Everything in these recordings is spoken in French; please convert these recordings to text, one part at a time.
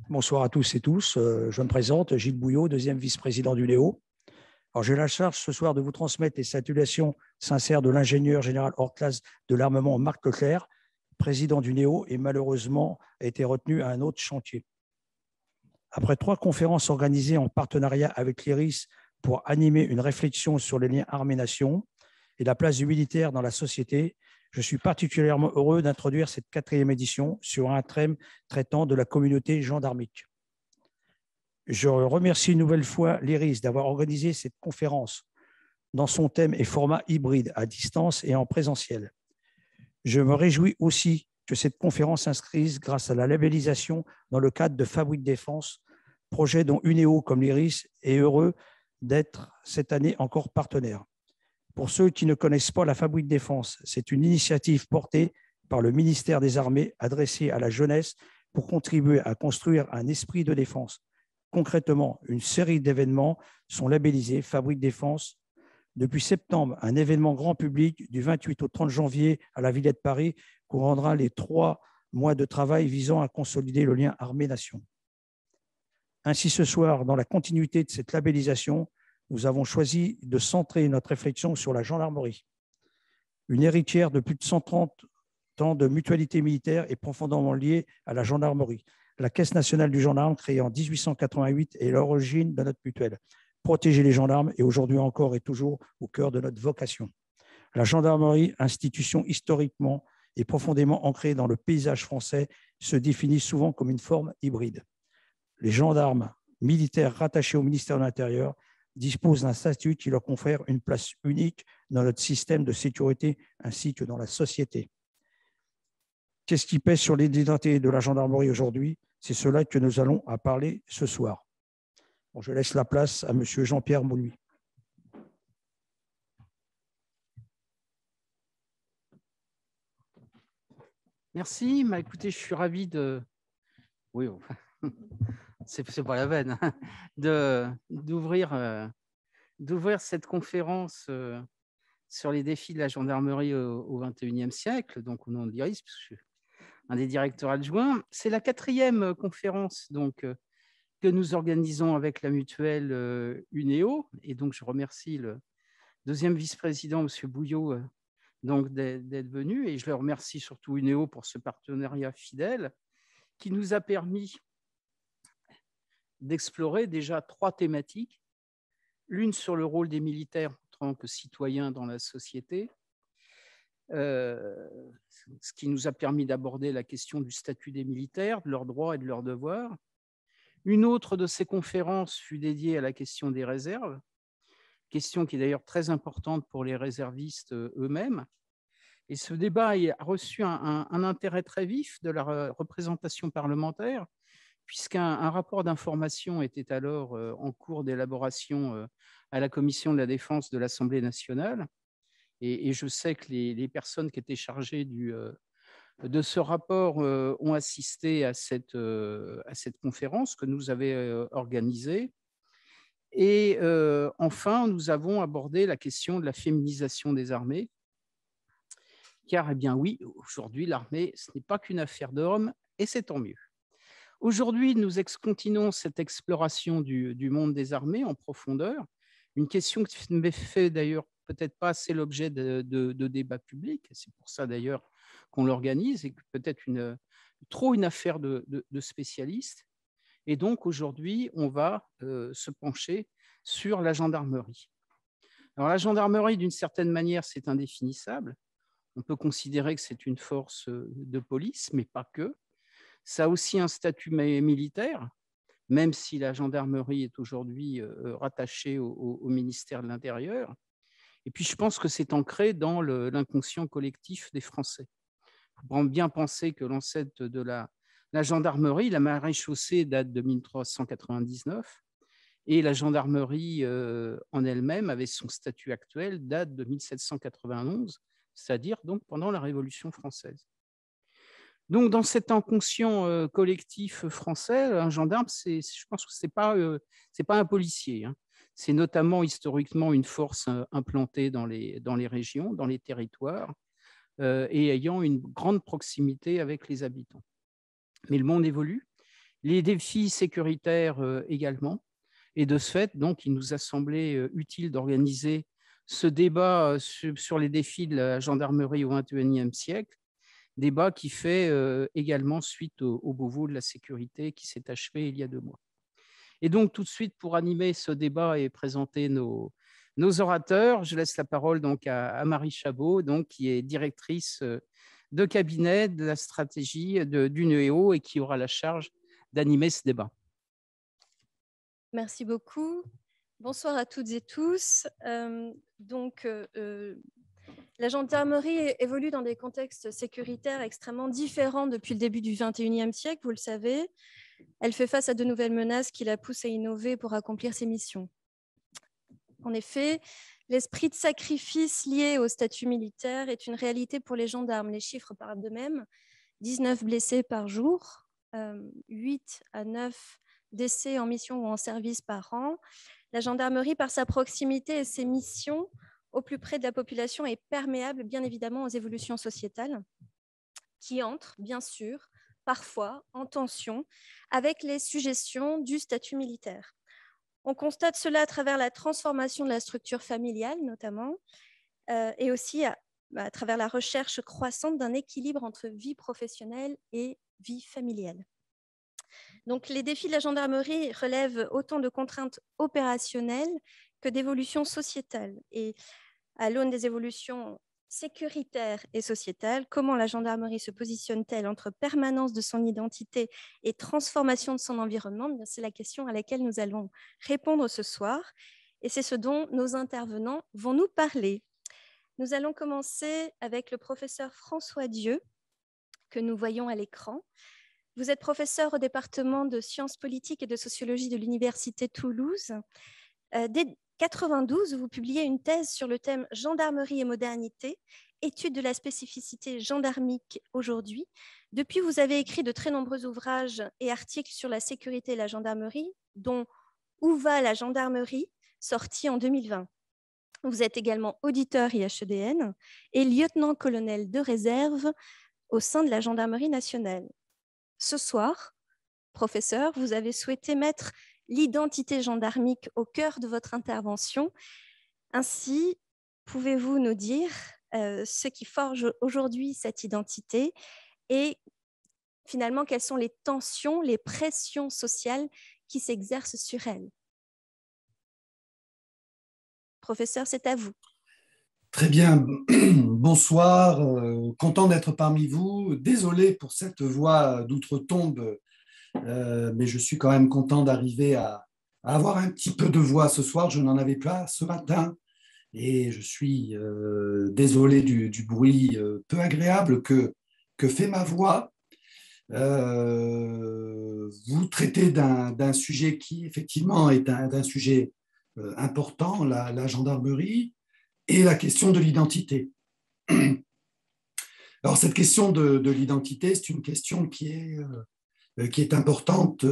Bonsoir à tous et tous. Je me présente, Gilles Bouillot, deuxième vice-président du Léo. Alors, j'ai la charge ce soir de vous transmettre les salutations sincères de l'ingénieur général hors classe de l'armement Marc Leclerc, président du NEO, et malheureusement a été retenu à un autre chantier. Après 3 conférences organisées en partenariat avec l'IRIS pour animer une réflexion sur les liens armée-nation et la place du militaire dans la société, je suis particulièrement heureux d'introduire cette 4e édition sur un thème traitant de la communauté gendarmique. Je remercie une nouvelle fois l'IRIS d'avoir organisé cette conférence dans son thème et format hybride, à distance et en présentiel. Je me réjouis aussi que cette conférence s'inscrive grâce à la labellisation dans le cadre de Fabrique Défense, projet dont UNEO comme l'IRIS est heureux d'être cette année encore partenaire. Pour ceux qui ne connaissent pas la Fabrique Défense, c'est une initiative portée par le ministère des Armées adressée à la jeunesse pour contribuer à construire un esprit de défense. Concrètement, une série d'événements sont labellisés Fabrique Défense. Depuis septembre, un événement grand public du 28 au 30 janvier à la Villette Paris couronnera les 3 mois de travail visant à consolider le lien armée-nation. Ainsi, ce soir, dans la continuité de cette labellisation, nous avons choisi de centrer notre réflexion sur la gendarmerie. Une héritière de plus de 130 ans de mutualité militaire est profondément liée à la gendarmerie. La Caisse nationale du gendarme, créée en 1888, est l'origine de notre mutuelle. Protéger les gendarmes est aujourd'hui encore et toujours au cœur de notre vocation. La gendarmerie, institution historiquement et profondément ancrée dans le paysage français, se définit souvent comme une forme hybride. Les gendarmes militaires rattachés au ministère de l'Intérieur disposent d'un statut qui leur confère une place unique dans notre système de sécurité ainsi que dans la société. Qu'est-ce qui pèse sur l'identité de la gendarmerie aujourd'hui? C'est cela que nous allons en parler ce soir. Bon, je laisse la place à M. Jean-Pierre Moulouis. Merci. Écoutez, je suis ravi de... Oui, c'est pas la peine d'ouvrir cette conférence sur les défis de la gendarmerie au XXIe siècle, donc au nom de l'IRIS, parce que je suis un des directeurs adjoints. C'est la 4e conférence donc, que nous organisons avec la mutuelle UNEO, et donc je remercie le deuxième vice-président, M. Bouillot, donc d'être venu, et je le remercie surtout UNEO pour ce partenariat fidèle qui nous a permis d'explorer déjà 3 thématiques, l'une sur le rôle des militaires en tant que citoyens dans la société, ce qui nous a permis d'aborder la question du statut des militaires, de leurs droits et de leurs devoirs. Une autre de ces conférences fut dédiée à la question des réserves, question qui est d'ailleurs très importante pour les réservistes eux-mêmes. Et ce débat a reçu un intérêt très vif de la représentation parlementaire, puisqu'un rapport d'information était alors en cours d'élaboration à la Commission de la Défense de l'Assemblée nationale. Et je sais que les personnes qui étaient chargées de ce rapport ont assisté à cette conférence que nous avions organisée. Et enfin, nous avons abordé la question de la féminisation des armées, car, eh bien oui, aujourd'hui, l'armée, ce n'est pas qu'une affaire d'hommes, et c'est tant mieux. Aujourd'hui, nous continuons cette exploration du monde des armées en profondeur, une question qui ne fait d'ailleurs peut-être pas assez l'objet de débats publics, c'est pour ça d'ailleurs qu'on l'organise, et peut-être trop une affaire de spécialistes. Et donc aujourd'hui, on va se pencher sur la gendarmerie. Alors la gendarmerie, d'une certaine manière, c'est indéfinissable. On peut considérer que c'est une force de police, mais pas que. Ça a aussi un statut militaire, même si la gendarmerie est aujourd'hui rattachée au ministère de l'Intérieur. Et puis, je pense que c'est ancré dans l'inconscient collectif des Français. Il faut bien penser que l'ancêtre de la gendarmerie, la maréchaussée, date de 1399, et la gendarmerie en elle-même, avec son statut actuel, date de 1791, c'est-à-dire donc pendant la Révolution française. Donc, dans cet inconscient collectif français, un gendarme, je pense que ce n'est pas un policier. Hein. C'est notamment historiquement une force implantée dans les régions, dans les territoires, et ayant une grande proximité avec les habitants. Mais le monde évolue, les défis sécuritaires également. Et de ce fait, donc, il nous a semblé utile d'organiser ce débat sur les défis de la gendarmerie au XXIe siècle, débat qui fait également suite au Beauvau de la sécurité qui s'est achevé il y a 2 mois. Et donc, tout de suite, pour animer ce débat et présenter nos orateurs, je laisse la parole donc à Marie Chabot, donc, qui est directrice de cabinet de la stratégie du NEO et qui aura la charge d'animer ce débat. Merci beaucoup. Bonsoir à toutes et tous. La gendarmerie évolue dans des contextes sécuritaires extrêmement différents depuis le début du XXIe siècle, vous le savez. Elle fait face à de nouvelles menaces qui la poussent à innover pour accomplir ses missions. En effet, l'esprit de sacrifice lié au statut militaire est une réalité pour les gendarmes. Les chiffres parlent d'eux-mêmes. 19 blessés par jour, 8 à 9 décès en mission ou en service par an. La gendarmerie, par sa proximité et ses missions au plus près de la population, est perméable, bien évidemment, aux évolutions sociétales qui entrent, bien sûr, parfois en tension avec les suggestions du statut militaire. On constate cela à travers la transformation de la structure familiale, notamment, et aussi à travers la recherche croissante d'un équilibre entre vie professionnelle et vie familiale. Donc, les défis de la gendarmerie relèvent autant de contraintes opérationnelles que d'évolutions sociétales. Et à l'aune des évolutions sécuritaires et sociétales, comment la gendarmerie se positionne-t-elle entre permanence de son identité et transformation de son environnement? C'est la question à laquelle nous allons répondre ce soir. Et c'est ce dont nos intervenants vont nous parler. Nous allons commencer avec le professeur François Dieu, que nous voyons à l'écran. Vous êtes professeur au département de sciences politiques et de sociologie de l'Université de Toulouse. Dès 1992, vous publiez une thèse sur le thème « Gendarmerie et modernité, étude de la spécificité gendarmique aujourd'hui ». Depuis, vous avez écrit de très nombreux ouvrages et articles sur la sécurité et la gendarmerie, dont « Où va la gendarmerie ?», sorti en 2020. Vous êtes également auditeur IHEDN et lieutenant-colonel de réserve au sein de la gendarmerie nationale. Ce soir, professeur, vous avez souhaité mettre l'identité gendarmique au cœur de votre intervention. Ainsi, pouvez-vous nous dire ce qui forge aujourd'hui cette identité et finalement quelles sont les tensions, les pressions sociales qui s'exercent sur elle? Professeur, c'est à vous. Très bien, bonsoir, content d'être parmi vous. Désolé pour cette voix d'outre-tombe, mais je suis quand même content d'arriver à avoir un petit peu de voix ce soir. Je n'en avais pas ce matin et je suis désolé du bruit peu agréable que fait ma voix. Vous traitez d'un sujet qui effectivement est d'un sujet important, la gendarmerie, et la question de l'identité. Alors, cette question de l'identité, c'est une question qui est importante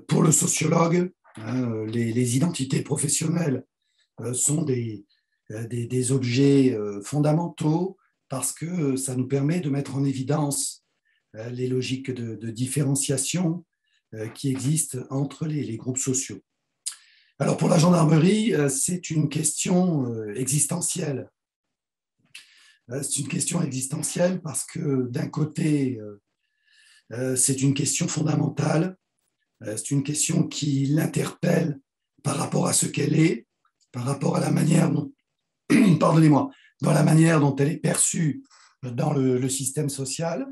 pour le sociologue. Les identités professionnelles sont des objets fondamentaux parce que ça nous permet de mettre en évidence les logiques de différenciation qui existent entre les groupes sociaux. Alors pour la gendarmerie, c'est une question existentielle. C'est une question existentielle parce que d'un côté, c'est une question fondamentale, c'est une question qui l'interpelle par rapport à ce qu'elle est, par rapport à la manière dont, pardonnez-moi, dans la manière dont elle est perçue dans le système social.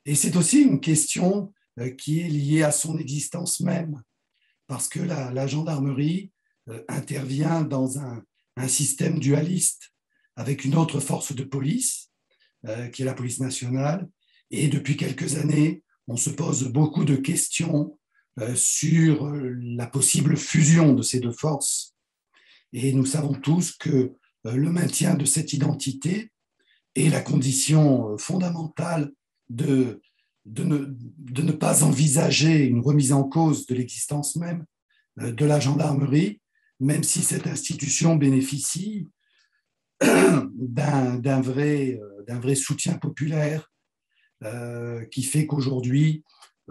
Et c'est aussi une question qui est liée à son existence même, parce que la gendarmerie intervient dans un système dualiste avec une autre force de police, qui est la police nationale. Et depuis quelques années, on se pose beaucoup de questions sur la possible fusion de ces deux forces. Et nous savons tous que le maintien de cette identité est la condition fondamentale de ne pas envisager une remise en cause de l'existence même de la gendarmerie, même si cette institution bénéficie d'un vrai soutien populaire qui fait qu'aujourd'hui,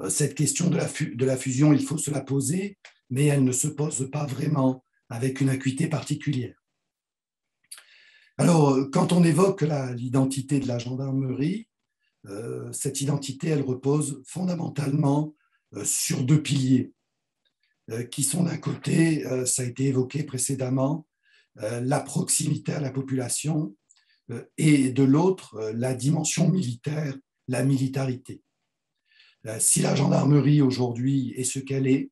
cette question de la fusion, il faut se la poser, mais elle ne se pose pas vraiment avec une acuité particulière. Alors, quand on évoque l'identité de la gendarmerie, cette identité, elle repose fondamentalement sur deux piliers qui sont d'un côté, ça a été évoqué précédemment, la proximité à la population et de l'autre, la dimension militaire, la militarité. Si la gendarmerie aujourd'hui est ce qu'elle est,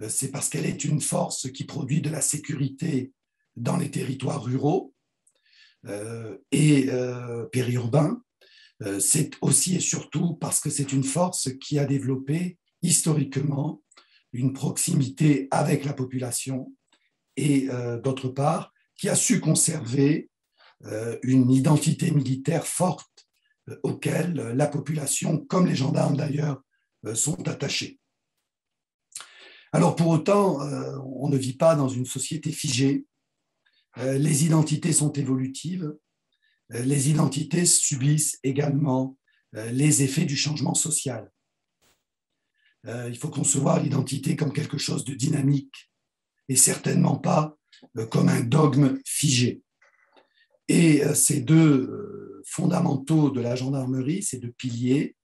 c'est parce qu'elle est une force qui produit de la sécurité dans les territoires ruraux et périurbains. C'est aussi et surtout parce que c'est une force qui a développé historiquement une proximité avec la population et d'autre part, qui a su conserver une identité militaire forte auquel la population, comme les gendarmes d'ailleurs, sont attachés. Alors pour autant, on ne vit pas dans une société figée. Les identités sont évolutives. Les identités subissent également les effets du changement social. Il faut concevoir l'identité comme quelque chose de dynamique et certainement pas comme un dogme figé. Et ces deux fondamentaux de la gendarmerie, ces deux piliers,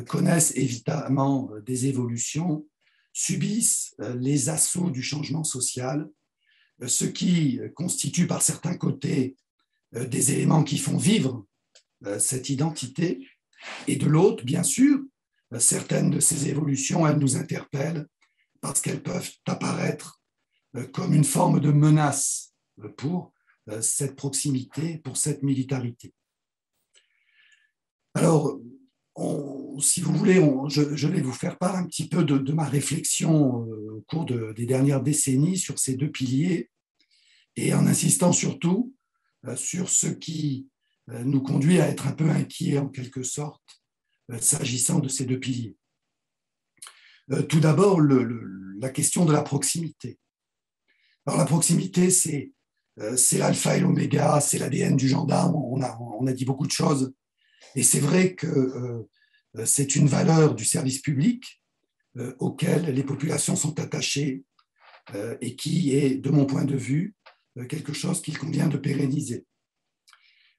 connaissent évidemment des évolutions, subissent les assauts du changement social, ce qui constitue par certains côtés des éléments qui font vivre cette identité, et de l'autre, bien sûr, certaines de ces évolutions, elles nous interpellent parce qu'elles peuvent apparaître comme une forme de menace pour cette proximité, pour cette militarité. Alors, si vous voulez, je vais vous faire part un petit peu de ma réflexion au cours des dernières décennies sur ces deux piliers et en insistant surtout sur ce qui nous conduit à être un peu inquiets en quelque sorte s'agissant de ces deux piliers. Tout d'abord, la question de la proximité. Alors la proximité, c'est l'alpha et l'oméga, c'est l'ADN du gendarme, on a dit beaucoup de choses, et c'est vrai que c'est une valeur du service public auquel les populations sont attachées et qui est, de mon point de vue, quelque chose qu'il convient de pérenniser.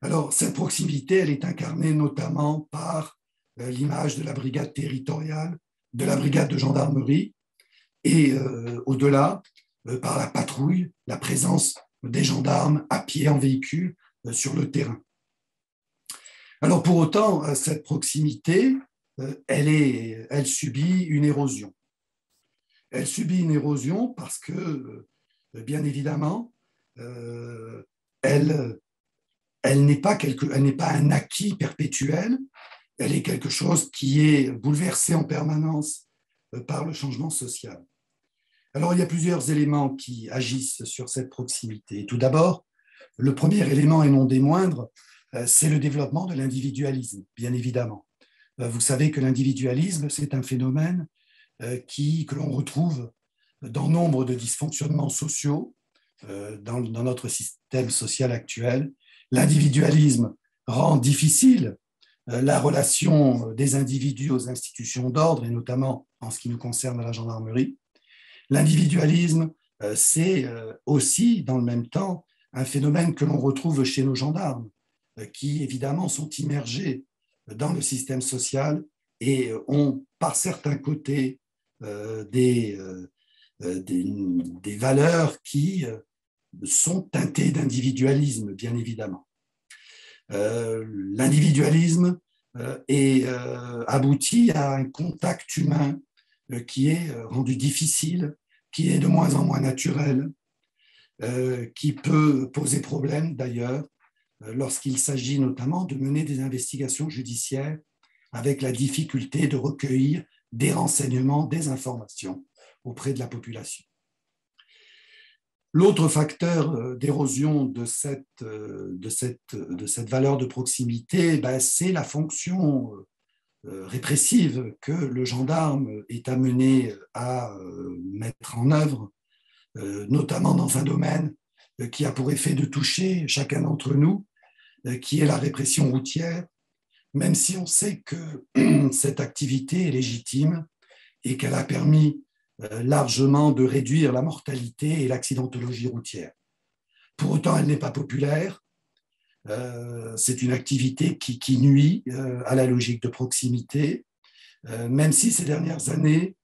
Alors, cette proximité, elle est incarnée notamment par l'image de la brigade territoriale, de la brigade de gendarmerie, et au-delà, par la patrouille, la présence des gendarmes à pied, en véhicule, sur le terrain. Alors, pour autant, cette proximité, elle subit une érosion. Elle subit une érosion parce que, bien évidemment, elle n'est pas un acquis perpétuel, elle est quelque chose qui est bouleversé en permanence par le changement social. Alors, il y a plusieurs éléments qui agissent sur cette proximité. Tout d'abord, le premier élément, et non des moindres, c'est le développement de l'individualisme, bien évidemment. Vous savez que l'individualisme, c'est un phénomène que l'on retrouve dans nombre de dysfonctionnements sociaux dans notre système social actuel. L'individualisme rend difficile la relation des individus aux institutions d'ordre, et notamment en ce qui nous concerne à la gendarmerie. L'individualisme, c'est aussi, dans le même temps, un phénomène que l'on retrouve chez nos gendarmes, qui évidemment sont immergés dans le système social et ont par certains côtés des valeurs qui sont teintées d'individualisme, bien évidemment. L'individualisme aboutit à un contact humain qui est rendu difficile, qui est de moins en moins naturel, qui peut poser problème d'ailleurs lorsqu'il s'agit notamment de mener des investigations judiciaires avec la difficulté de recueillir des renseignements, des informations auprès de la population. L'autre facteur d'érosion de cette valeur de proximité, c'est la fonction répressive que le gendarme est amené à mettre en œuvre, notamment dans un domaine qui a pour effet de toucher chacun d'entre nous, qui est la répression routière, même si on sait que cette activité est légitime et qu'elle a permis largement de réduire la mortalité et l'accidentologie routière. Pour autant, elle n'est pas populaire. C'est une activité qui nuit à la logique de proximité, même si ces dernières années,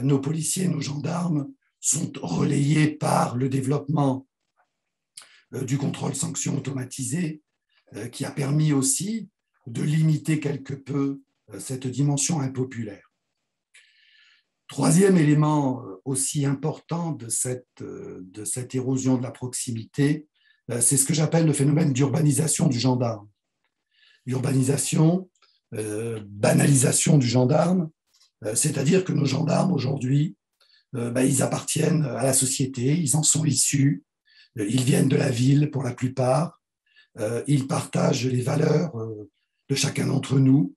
nos policiers et nos gendarmes sont relayés par le développement du contrôle-sanction automatisé, qui a permis aussi de limiter quelque peu cette dimension impopulaire. Troisième élément aussi important de cette érosion de la proximité, c'est ce que j'appelle le phénomène d'urbanisation du gendarme. Urbanisation, banalisation du gendarme, c'est-à-dire que nos gendarmes aujourd'hui, ils appartiennent à la société, ils en sont issus, ils viennent de la ville pour la plupart, ils partagent les valeurs de chacun d'entre nous.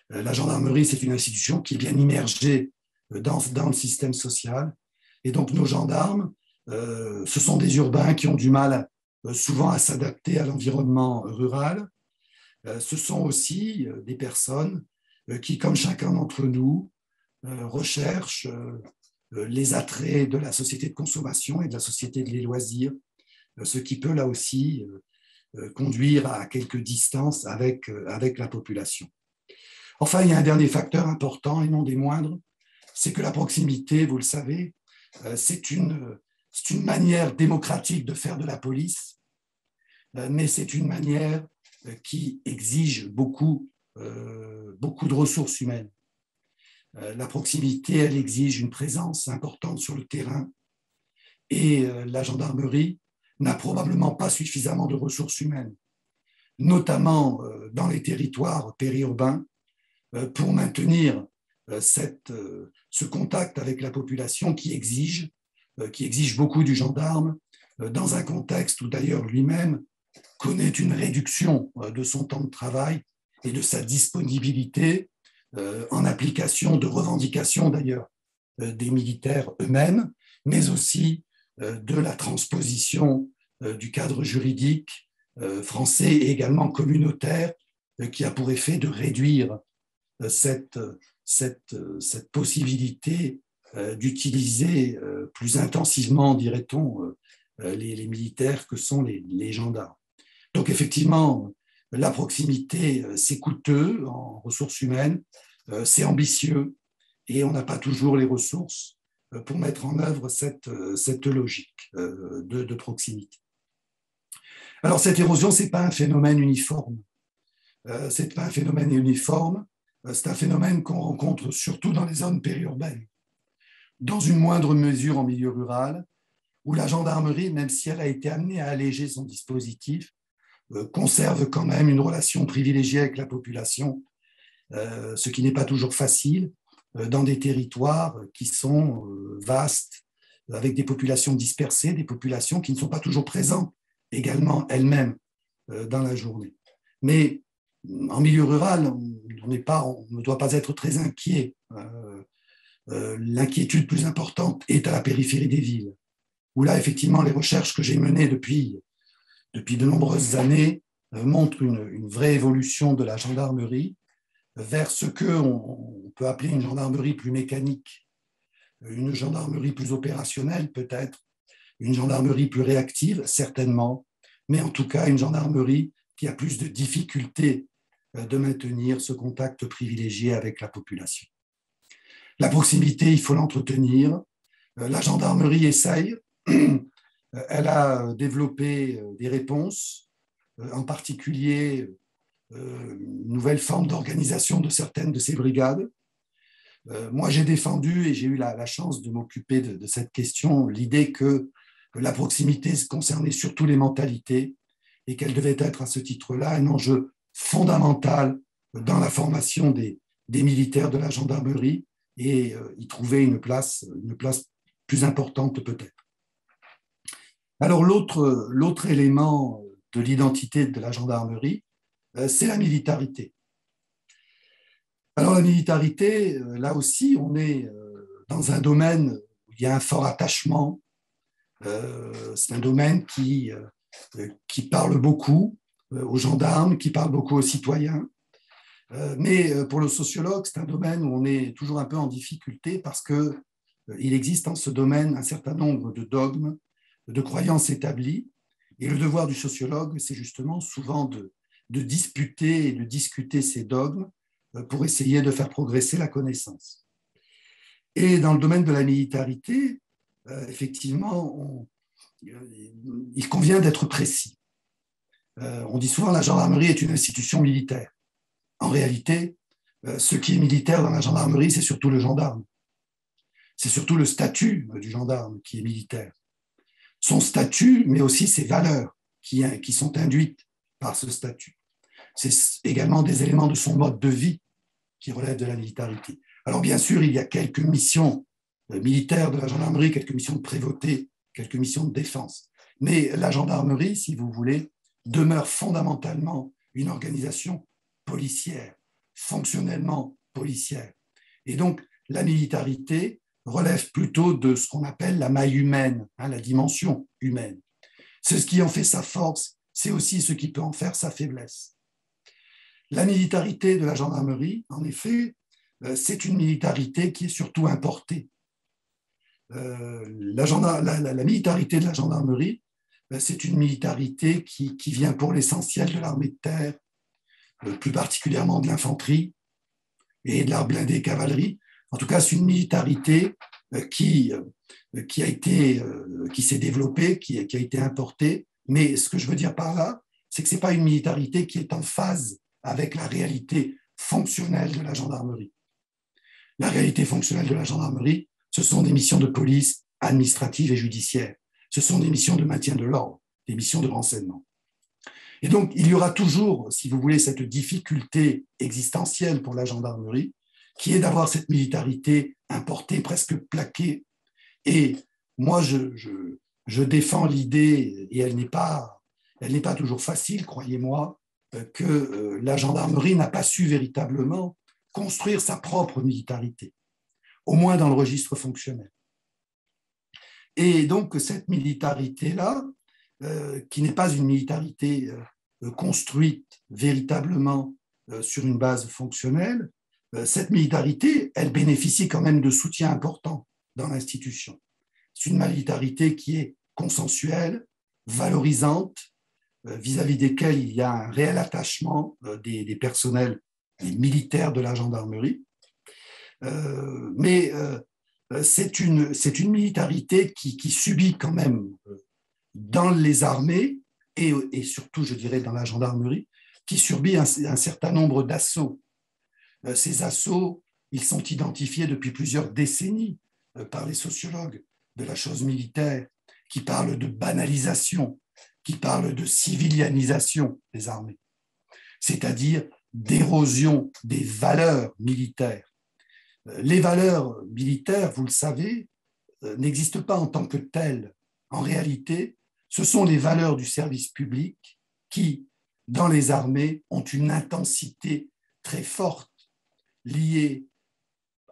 La gendarmerie, c'est une institution qui est bien immergée dans le système social. Et donc, nos gendarmes, ce sont des urbains qui ont du mal souvent à s'adapter à l'environnement rural. Ce sont aussi des personnes qui, comme chacun d'entre nous, recherchent les attraits de la société de consommation et de la société des loisirs, ce qui peut là aussi conduire à quelques distances avec la population. Enfin, il y a un dernier facteur important et non des moindres, c'est que la proximité, vous le savez, c'est une manière démocratique de faire de la police, mais c'est une manière qui exige beaucoup de ressources humaines. La proximité, elle exige une présence importante sur le terrain et la gendarmerie n'a probablement pas suffisamment de ressources humaines, notamment dans les territoires périurbains, pour maintenir ce contact avec la population qui exige beaucoup du gendarme, dans un contexte où d'ailleurs lui-même connaît une réduction de son temps de travail et de sa disponibilité en application de revendications d'ailleurs des militaires eux-mêmes, mais aussi de la transposition du cadre juridique français et également communautaire qui a pour effet de réduire cette possibilité d'utiliser plus intensivement, dirait-on, les militaires que sont les gendarmes. Donc effectivement, la proximité, c'est coûteux en ressources humaines, c'est ambitieux et on n'a pas toujours les ressources pour mettre en œuvre cette logique de proximité. Alors cette érosion, ce n'est pas un phénomène uniforme. C'est pas un phénomène uniforme, c'est un phénomène qu'on rencontre surtout dans les zones périurbaines, dans une moindre mesure en milieu rural, où la gendarmerie, même si elle a été amenée à alléger son dispositif, conserve quand même une relation privilégiée avec la population, ce qui n'est pas toujours facile dans des territoires qui sont vastes, avec des populations dispersées, des populations qui ne sont pas toujours présentes également elles-mêmes dans la journée. Mais en milieu rural, on ne doit pas être très inquiet. L'inquiétude plus importante est à la périphérie des villes, où là, effectivement, les recherches que j'ai menées depuis de nombreuses années montrent une vraie évolution de la gendarmerie vers ce qu'on peut appeler une gendarmerie plus mécanique, une gendarmerie plus opérationnelle peut-être, une gendarmerie plus réactive, certainement, mais en tout cas une gendarmerie qui a plus de difficultés de maintenir ce contact privilégié avec la population. La proximité, il faut l'entretenir. La gendarmerie essaye. Elle a développé des réponses, en particulier une nouvelle forme d'organisation de certaines de ces brigades. Moi, j'ai défendu, et j'ai eu la chance de m'occuper de cette question, l'idée que la proximité concernait surtout les mentalités et qu'elle devait être à ce titre-là un enjeu fondamental dans la formation des militaires de la gendarmerie et y trouver une place plus importante peut-être. Alors l'autre élément de l'identité de la gendarmerie, c'est la militarité. Alors la militarité, là aussi, on est dans un domaine où il y a un fort attachement. C'est un domaine qui parle beaucoup aux gendarmes, qui parle beaucoup aux citoyens. Mais pour le sociologue, c'est un domaine où on est toujours un peu en difficulté parce qu'il existe dans ce domaine un certain nombre de dogmes, de croyances établies. Et le devoir du sociologue, c'est justement souvent de disputer et de discuter ces dogmes pour essayer de faire progresser la connaissance. Et dans le domaine de la militarité, effectivement, il convient d'être précis. On dit souvent que la gendarmerie est une institution militaire. En réalité, ce qui est militaire dans la gendarmerie, c'est surtout le gendarme. C'est surtout le statut du gendarme qui est militaire. Son statut, mais aussi ses valeurs qui sont induites par ce statut. C'est également des éléments de son mode de vie qui relèvent de la militarité. Alors bien sûr, il y a quelques missions militaires de la gendarmerie, quelques missions de prévôté, quelques missions de défense. Mais la gendarmerie, si vous voulez, demeure fondamentalement une organisation policière, fonctionnellement policière. Et donc, la militarité relève plutôt de ce qu'on appelle la maille humaine, la dimension humaine. C'est ce qui en fait sa force, c'est aussi ce qui peut en faire sa faiblesse. La militarité de la gendarmerie, en effet, c'est une militarité qui est surtout importée. La militarité de la gendarmerie, c'est une militarité qui vient pour l'essentiel de l'armée de terre, plus particulièrement de l'infanterie et de l'arme blindée cavalerie. En tout cas, c'est une militarité qui s'est développée, qui a été importée. Mais ce que je veux dire par là, c'est que ce n'est pas une militarité qui est en phase avec la réalité fonctionnelle de la gendarmerie. La réalité fonctionnelle de la gendarmerie, ce sont des missions de police administrative et judiciaire. Ce sont des missions de maintien de l'ordre, des missions de renseignement. Et donc, il y aura toujours, si vous voulez, cette difficulté existentielle pour la gendarmerie, qui est d'avoir cette militarité importée, presque plaquée. Et moi, je défends l'idée, et elle n'est pas toujours facile, croyez-moi, que la gendarmerie n'a pas su véritablement construire sa propre militarité, au moins dans le registre fonctionnel. Et donc, cette militarité-là, qui n'est pas une militarité construite véritablement sur une base fonctionnelle, cette militarité, elle bénéficie quand même de soutien important dans l'institution. C'est une militarité qui est consensuelle, valorisante, vis-à-vis desquels il y a un réel attachement des personnels, des militaires de la gendarmerie. Mais c'est une militarité qui subit quand même dans les armées et surtout, je dirais, dans la gendarmerie, qui subit un certain nombre d'assauts. Ces assauts, ils sont identifiés depuis plusieurs décennies par les sociologues de la chose militaire, qui parlent de banalisation, qui parlent de civilianisation des armées, c'est-à-dire d'érosion des valeurs militaires. Les valeurs militaires, vous le savez, n'existent pas en tant que telles. En réalité, ce sont les valeurs du service public qui, dans les armées, ont une intensité très forte liée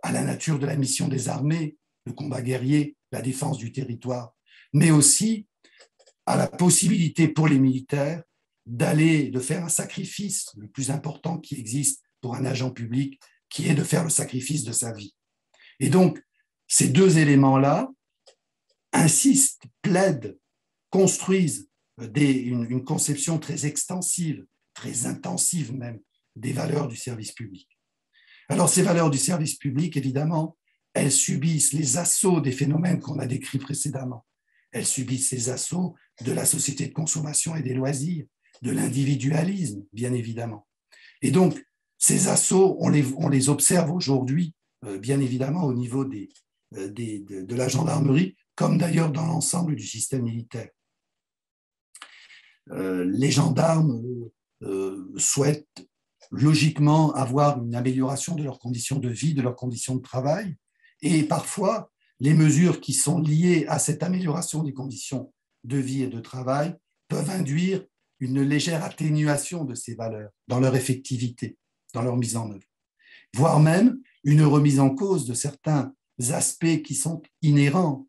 à la nature de la mission des armées, le combat guerrier, la défense du territoire, mais aussi à la possibilité pour les militaires de faire un sacrifice le plus important qui existe pour un agent public, qui est de faire le sacrifice de sa vie. Et donc, ces deux éléments-là insistent, plaident, construisent une conception très extensive, très intensive même, des valeurs du service public. Alors, ces valeurs du service public, évidemment, elles subissent les assauts des phénomènes qu'on a décrits précédemment. Elles subissent les assauts de la société de consommation et des loisirs, de l'individualisme, bien évidemment. Et donc, ces assauts, on les observe aujourd'hui, bien évidemment, au niveau de la gendarmerie, comme d'ailleurs dans l'ensemble du système militaire. Les gendarmes souhaitent logiquement avoir une amélioration de leurs conditions de vie, de leurs conditions de travail, et parfois, les mesures qui sont liées à cette amélioration des conditions de vie et de travail peuvent induire une légère atténuation de ces valeurs dans leur effectivité, dans leur mise en œuvre, voire même une remise en cause de certains aspects qui sont inhérents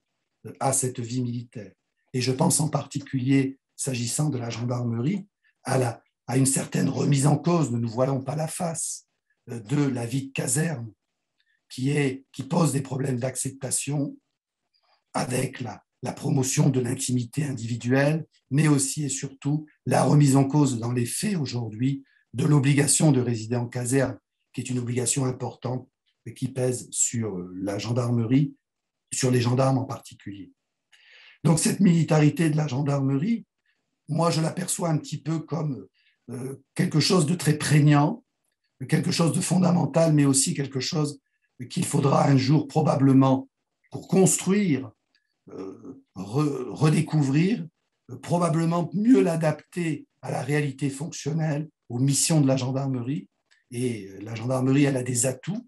à cette vie militaire. Et je pense en particulier, s'agissant de la gendarmerie, à une certaine remise en cause, ne nous voilons pas la face, de la vie de caserne qui pose des problèmes d'acceptation avec la promotion de l'intimité individuelle, mais aussi et surtout la remise en cause dans les faits aujourd'hui de l'obligation de résider en caserne, qui est une obligation importante qui pèse sur la gendarmerie, sur les gendarmes en particulier. Donc cette militarité de la gendarmerie, moi je l'aperçois un petit peu comme quelque chose de très prégnant, quelque chose de fondamental, mais aussi quelque chose qu'il faudra un jour probablement, pour construire, redécouvrir, probablement mieux l'adapter à la réalité fonctionnelle, aux missions de la gendarmerie. Et la gendarmerie, elle a des atouts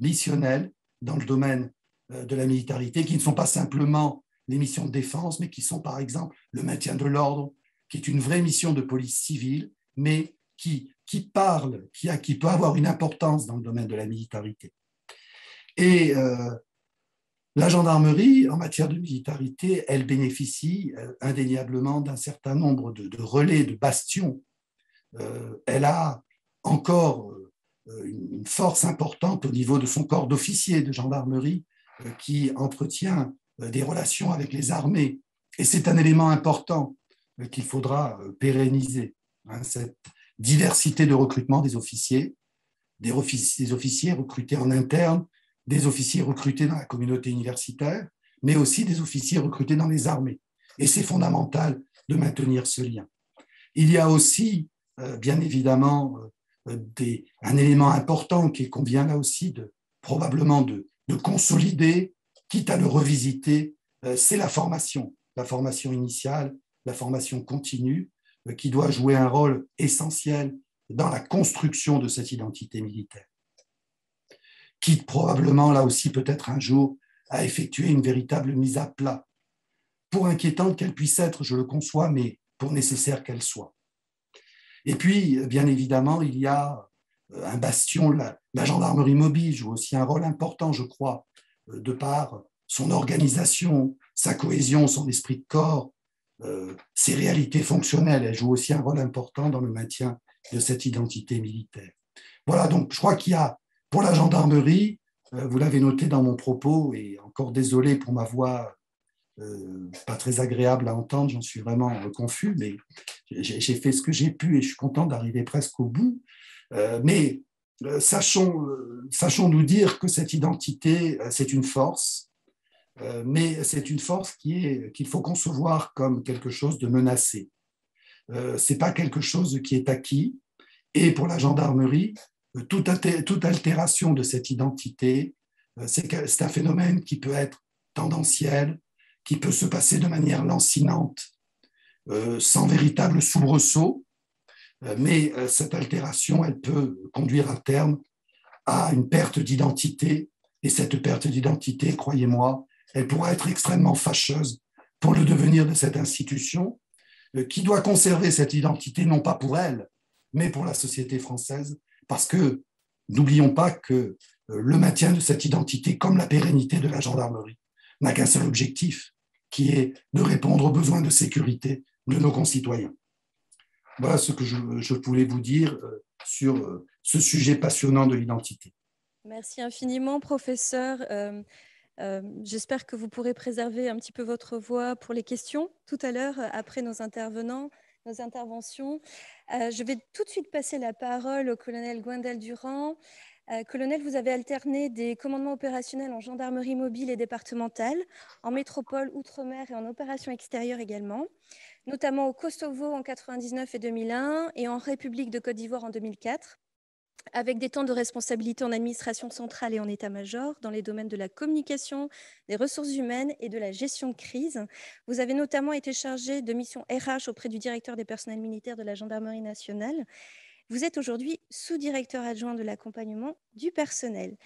missionnels dans le domaine de la militarité, qui ne sont pas simplement les missions de défense, mais qui sont par exemple le maintien de l'ordre, qui est une vraie mission de police civile, mais qui peut avoir une importance dans le domaine de la militarité. Et la gendarmerie, en matière de militarité, elle bénéficie indéniablement d'un certain nombre de relais, de bastions. Elle a encore une force importante au niveau de son corps d'officiers de gendarmerie qui entretient des relations avec les armées. Et c'est un élément important qu'il faudra pérenniser, cette diversité de recrutement des officiers recrutés en interne, des officiers recrutés dans la communauté universitaire, mais aussi des officiers recrutés dans les armées. Et c'est fondamental de maintenir ce lien. Il y a aussi, bien évidemment, un élément important qu'il convient là aussi probablement de consolider, quitte à le revisiter, c'est la formation initiale, la formation continue, qui doit jouer un rôle essentiel dans la construction de cette identité militaire. Quitte probablement, là aussi, peut-être un jour, à effectuer une véritable mise à plat, pour inquiétante qu'elle puisse être, je le conçois, mais pour nécessaire qu'elle soit. Et puis, bien évidemment, il y a un bastion, la gendarmerie mobile joue aussi un rôle important, je crois, de par son organisation, sa cohésion, son esprit de corps, ses réalités fonctionnelles. Elle joue aussi un rôle important dans le maintien de cette identité militaire. Voilà, donc je crois qu'il y a, pour la gendarmerie, vous l'avez noté dans mon propos, et encore désolé pour ma voix pas très agréable à entendre, j'en suis vraiment confus, mais j'ai fait ce que j'ai pu et je suis content d'arriver presque au bout. Mais sachons nous dire que cette identité, c'est une force, mais c'est une force qu'il faut concevoir comme quelque chose de menacé. Ce n'est pas quelque chose qui est acquis. Et pour la gendarmerie, toute altération de cette identité, c'est un phénomène qui peut être tendanciel, qui peut se passer de manière lancinante, sans véritable soubresaut, mais cette altération, elle peut conduire à terme à une perte d'identité, et cette perte d'identité, croyez-moi, elle pourra être extrêmement fâcheuse pour le devenir de cette institution, qui doit conserver cette identité, non pas pour elle, mais pour la société française, parce que n'oublions pas que le maintien de cette identité, comme la pérennité de la gendarmerie, n'a qu'un seul objectif, qui est de répondre aux besoins de sécurité de nos concitoyens. Voilà ce que je voulais vous dire sur ce sujet passionnant de l'identité. Merci infiniment, professeur. J'espère que vous pourrez préserver un petit peu votre voix pour les questions tout à l'heure, après nos interventions. Je vais tout de suite passer la parole au colonel Gwendal Durand. Colonel, vous avez alterné des commandements opérationnels en gendarmerie mobile et départementale, en métropole, outre-mer et en opérations extérieures également, notamment au Kosovo en 1999 et 2001 et en République de Côte d'Ivoire en 2004. Avec des temps de responsabilité en administration centrale et en état-major, dans les domaines de la communication, des ressources humaines et de la gestion de crise. Vous avez notamment été chargé de missions RH auprès du directeur des personnels militaires de la Gendarmerie nationale. Vous êtes aujourd'hui sous-directeur adjoint de l'accompagnement du personnel.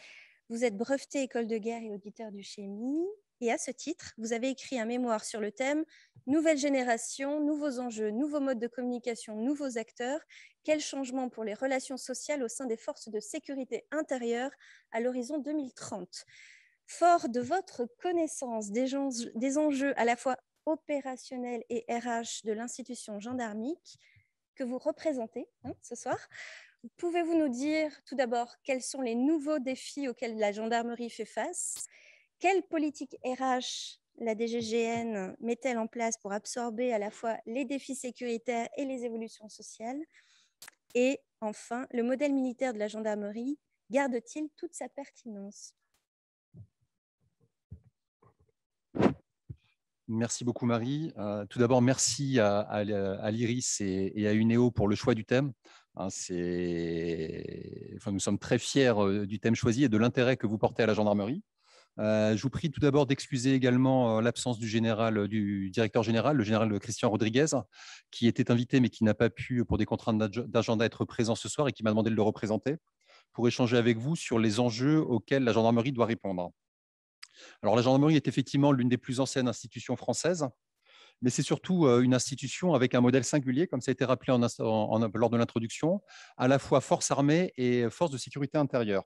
Vous êtes breveté école de guerre et auditeur du Chémi. Et à ce titre, vous avez écrit un mémoire sur le thème « Nouvelle génération, nouveaux enjeux, nouveaux modes de communication, nouveaux acteurs. Quels changements pour les relations sociales au sein des forces de sécurité intérieure à l'horizon 2030 ?» Fort de votre connaissance des enjeux à la fois opérationnels et RH de l'institution gendarmique que vous représentez ce soir, Pouvez-vous nous dire tout d'abord quels sont les nouveaux défis auxquels la gendarmerie fait face? Quelle politique RH la DGGN met-elle en place pour absorber à la fois les défis sécuritaires et les évolutions sociales? Et enfin, le modèle militaire de la gendarmerie garde-t-il toute sa pertinence? Merci beaucoup, Marie. Tout d'abord, merci à l'IRIS et à UNEO pour le choix du thème. Nous sommes très fiers du thème choisi et de l'intérêt que vous portez à la gendarmerie. Je vous prie tout d'abord d'excuser également l'absence du directeur général, le général Christian Rodriguez, qui était invité mais qui n'a pas pu, pour des contraintes d'agenda, être présent ce soir et qui m'a demandé de le représenter pour échanger avec vous sur les enjeux auxquels la gendarmerie doit répondre. Alors, la gendarmerie est effectivement l'une des plus anciennes institutions françaises, mais c'est surtout une institution avec un modèle singulier, comme ça a été rappelé lors de l'introduction, à la fois force armée et force de sécurité intérieure.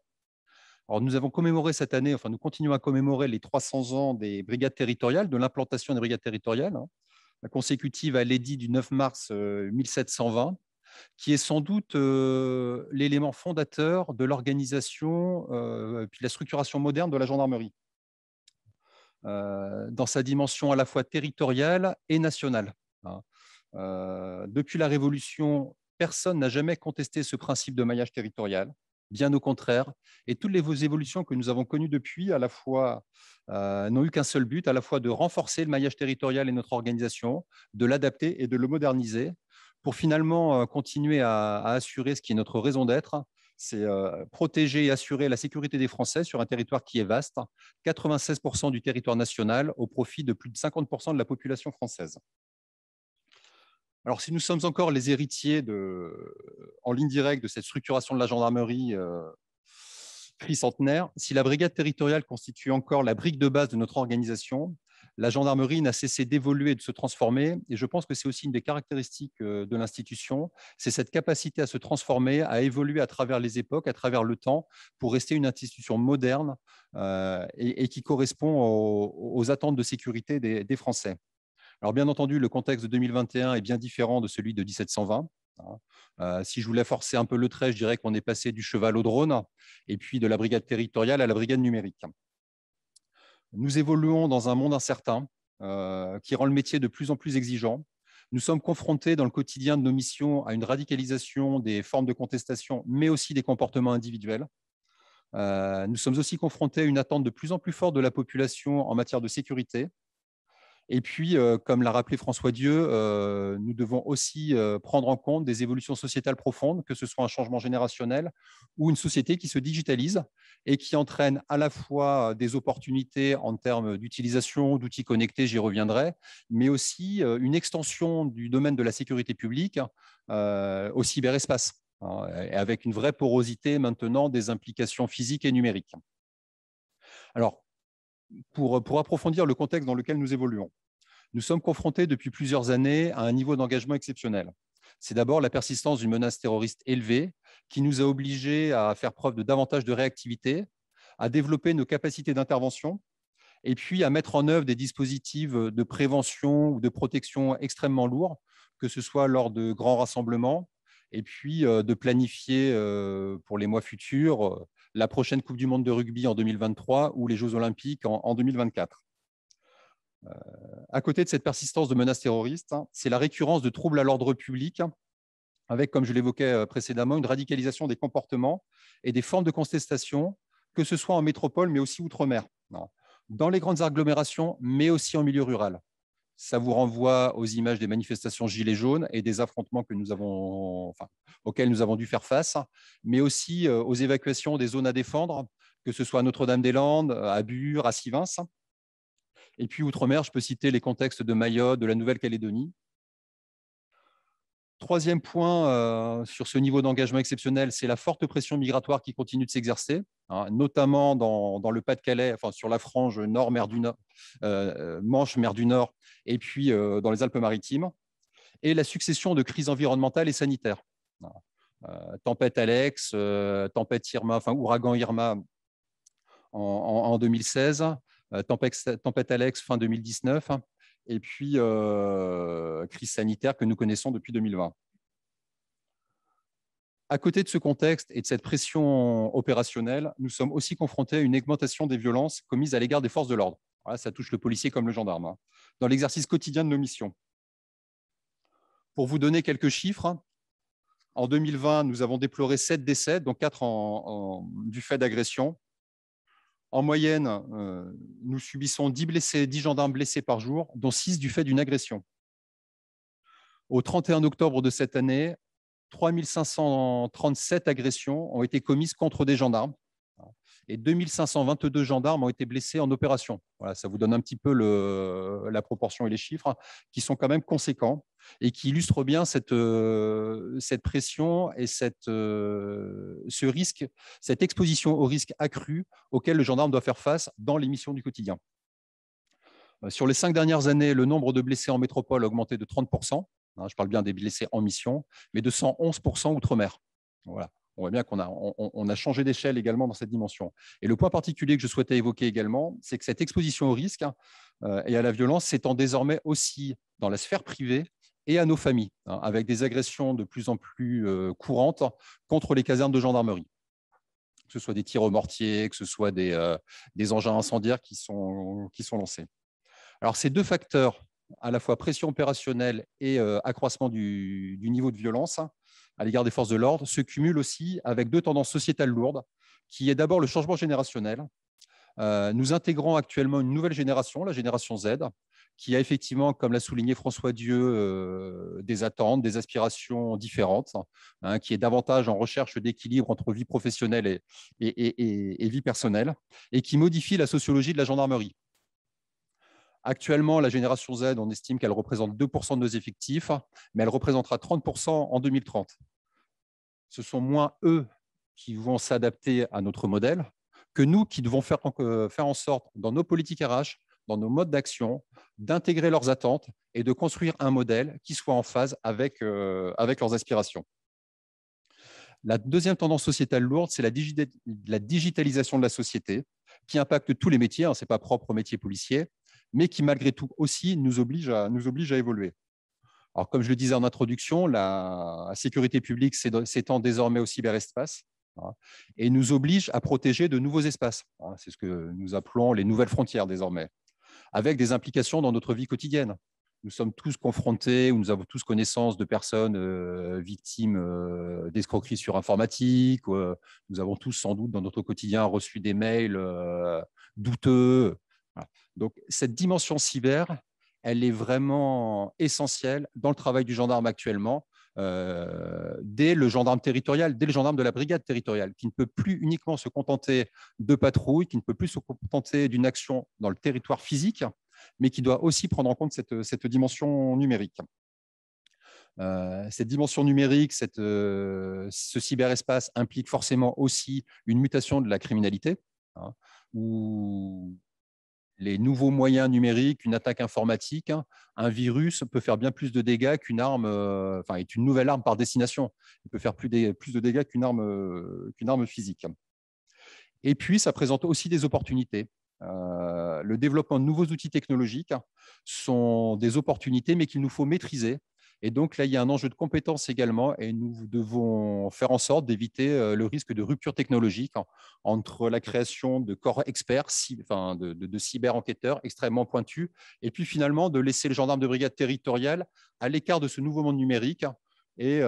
Alors, nous avons commémoré cette année, nous continuons à commémorer les 300 ans des brigades territoriales, de l'implantation des brigades territoriales, la consécutive à l'édit du 9 mars 1720, qui est sans doute l'élément fondateur de l'organisation puis de la structuration moderne de la gendarmerie, dans sa dimension à la fois territoriale et nationale. Depuis la Révolution, personne n'a jamais contesté ce principe de maillage territorial, bien au contraire, et toutes les évolutions que nous avons connues depuis, à la fois, n'ont eu qu'un seul but, à la fois de renforcer le maillage territorial et notre organisation, de l'adapter et de le moderniser, pour finalement continuer à assurer ce qui est notre raison d'être, c'est protéger et assurer la sécurité des Français sur un territoire qui est vaste, 96% du territoire national au profit de plus de 50% de la population française. Alors, si nous sommes encore les héritiers en ligne directe de cette structuration de la gendarmerie tricentenaire, si la brigade territoriale constitue encore la brique de base de notre organisation, la gendarmerie n'a cessé d'évoluer et de se transformer. Et je pense que c'est aussi une des caractéristiques de l'institution, c'est cette capacité à se transformer, à évoluer à travers les époques, à travers le temps, pour rester une institution moderne et qui correspond aux attentes de sécurité des Français. Alors, bien entendu, le contexte de 2021 est bien différent de celui de 1720. Si je voulais forcer un peu le trait, je dirais qu'on est passé du cheval au drone et puis de la brigade territoriale à la brigade numérique. Nous évoluons dans un monde incertain qui rend le métier de plus en plus exigeant. Nous sommes confrontés dans le quotidien de nos missions à une radicalisation des formes de contestation, mais aussi des comportements individuels. Nous sommes aussi confrontés à une attente de plus en plus forte de la population en matière de sécurité. Et puis, comme l'a rappelé François Dieu, nous devons aussi prendre en compte des évolutions sociétales profondes, que ce soit un changement générationnel ou une société qui se digitalise et qui entraîne à la fois des opportunités en termes d'utilisation d'outils connectés, j'y reviendrai, mais aussi une extension du domaine de la sécurité publique au cyberespace, avec une vraie porosité maintenant des implications physiques et numériques. Alors, pour approfondir le contexte dans lequel nous évoluons, nous sommes confrontés depuis plusieurs années à un niveau d'engagement exceptionnel. C'est d'abord la persistance d'une menace terroriste élevée qui nous a obligés à faire preuve de davantage de réactivité, à développer nos capacités d'intervention et puis à mettre en œuvre des dispositifs de prévention ou de protection extrêmement lourds, que ce soit lors de grands rassemblements et puis de planifier pour les mois futurs la prochaine Coupe du monde de rugby en 2023 ou les Jeux olympiques en 2024. À côté de cette persistance de menaces terroristes, c'est la récurrence de troubles à l'ordre public, avec, comme je l'évoquais précédemment, une radicalisation des comportements et des formes de contestation, que ce soit en métropole, mais aussi outre-mer, dans les grandes agglomérations, mais aussi en milieu rural. Ça vous renvoie aux images des manifestations gilets jaunes et des affrontements auxquels nous avons dû faire face, mais aussi aux évacuations des zones à défendre, que ce soit à Notre-Dame-des-Landes, à Bure, à Sivins. Et puis, outre-mer, je peux citer les contextes de Mayotte, de la Nouvelle-Calédonie. Troisième point sur ce niveau d'engagement exceptionnel, c'est la forte pression migratoire qui continue de s'exercer, notamment dans le Pas-de-Calais, sur la frange nord, Manche, mer du Nord, et puis dans les Alpes-Maritimes, et la succession de crises environnementales et sanitaires. Tempête Alex, tempête Irma, ouragan Irma en 2016, tempête Alex fin 2019, et puis crise sanitaire que nous connaissons depuis 2020. À côté de ce contexte et de cette pression opérationnelle, nous sommes aussi confrontés à une augmentation des violences commises à l'égard des forces de l'ordre. Voilà, ça touche le policier comme le gendarme, hein, dans l'exercice quotidien de nos missions. Pour vous donner quelques chiffres, en 2020, nous avons déploré 7 décès, dont 4 du fait d'agression. En moyenne, nous subissons 10 gendarmes blessés par jour, dont 6 du fait d'une agression. Au 31 octobre de cette année, 3 537 agressions ont été commises contre des gendarmes et 2 522 gendarmes ont été blessés en opération. Voilà, ça vous donne un petit peu la proportion et les chiffres qui sont quand même conséquents et qui illustrent bien cette pression et ce risque, cette exposition au risque accru auquel le gendarme doit faire face dans les missions du quotidien. Sur les 5 dernières années, le nombre de blessés en métropole a augmenté de 30%. Je parle bien des blessés en mission, mais de 111% outre-mer. Voilà. On voit bien qu'on a changé d'échelle également dans cette dimension. Et le point particulier que je souhaitais évoquer également, c'est que cette exposition au risque et à la violence s'étend désormais aussi dans la sphère privée et à nos familles, avec des agressions de plus en plus courantes contre les casernes de gendarmerie. Que ce soit des tirs au mortier, que ce soit des engins incendiaires qui sont lancés. Alors, ces deux facteurs, à la fois pression opérationnelle et accroissement du niveau de violence à l'égard des forces de l'ordre, se cumulent aussi avec deux tendances sociétales lourdes, qui est d'abord le changement générationnel. Nous intégrons actuellement une nouvelle génération, la génération Z, qui a effectivement, comme l'a souligné François Dieu, des attentes, des aspirations différentes, qui est davantage en recherche d'équilibre entre vie professionnelle et vie personnelle, et qui modifie la sociologie de la gendarmerie. Actuellement, la génération Z, on estime qu'elle représente 2% de nos effectifs, mais elle représentera 30% en 2030. Ce sont moins eux qui vont s'adapter à notre modèle que nous qui devons faire en sorte, dans nos politiques RH, dans nos modes d'action, d'intégrer leurs attentes et de construire un modèle qui soit en phase avec leurs aspirations. La deuxième tendance sociétale lourde, c'est la digitalisation de la société, qui impacte tous les métiers, ce n'est pas propre au métier policier, mais qui malgré tout aussi nous oblige à évoluer. Alors, comme je le disais en introduction, la sécurité publique s'étend désormais au cyberespace et nous oblige à protéger de nouveaux espaces. C'est ce que nous appelons les nouvelles frontières désormais, avec des implications dans notre vie quotidienne. Nous sommes tous confrontés, ou nous avons tous connaissance de personnes victimes d'escroqueries sur informatique. Nous avons tous sans doute dans notre quotidien reçu des mails douteux. Voilà. Donc, cette dimension cyber, elle est vraiment essentielle dans le travail du gendarme actuellement, dès le gendarme territorial, dès le gendarme de la brigade territoriale, qui ne peut plus uniquement se contenter de patrouilles, qui ne peut plus se contenter d'une action dans le territoire physique, mais qui doit aussi prendre en compte cette dimension numérique. Cette dimension numérique, ce cyberespace implique forcément aussi une mutation de la criminalité, où les nouveaux moyens numériques, une attaque informatique, un virus peut faire bien plus de dégâts qu'une arme, est une nouvelle arme par destination. Il peut faire plus de dégâts qu'une arme physique. Et puis, ça présente aussi des opportunités. Le développement de nouveaux outils technologiques sont des opportunités, mais qu'il nous faut maîtriser. Et donc là, il y a un enjeu de compétence également, et nous devons faire en sorte d'éviter le risque de rupture technologique entre la création de corps experts, de cyber-enquêteurs extrêmement pointus, et puis finalement de laisser les gendarmes de brigade territoriale à l'écart de ce nouveau monde numérique et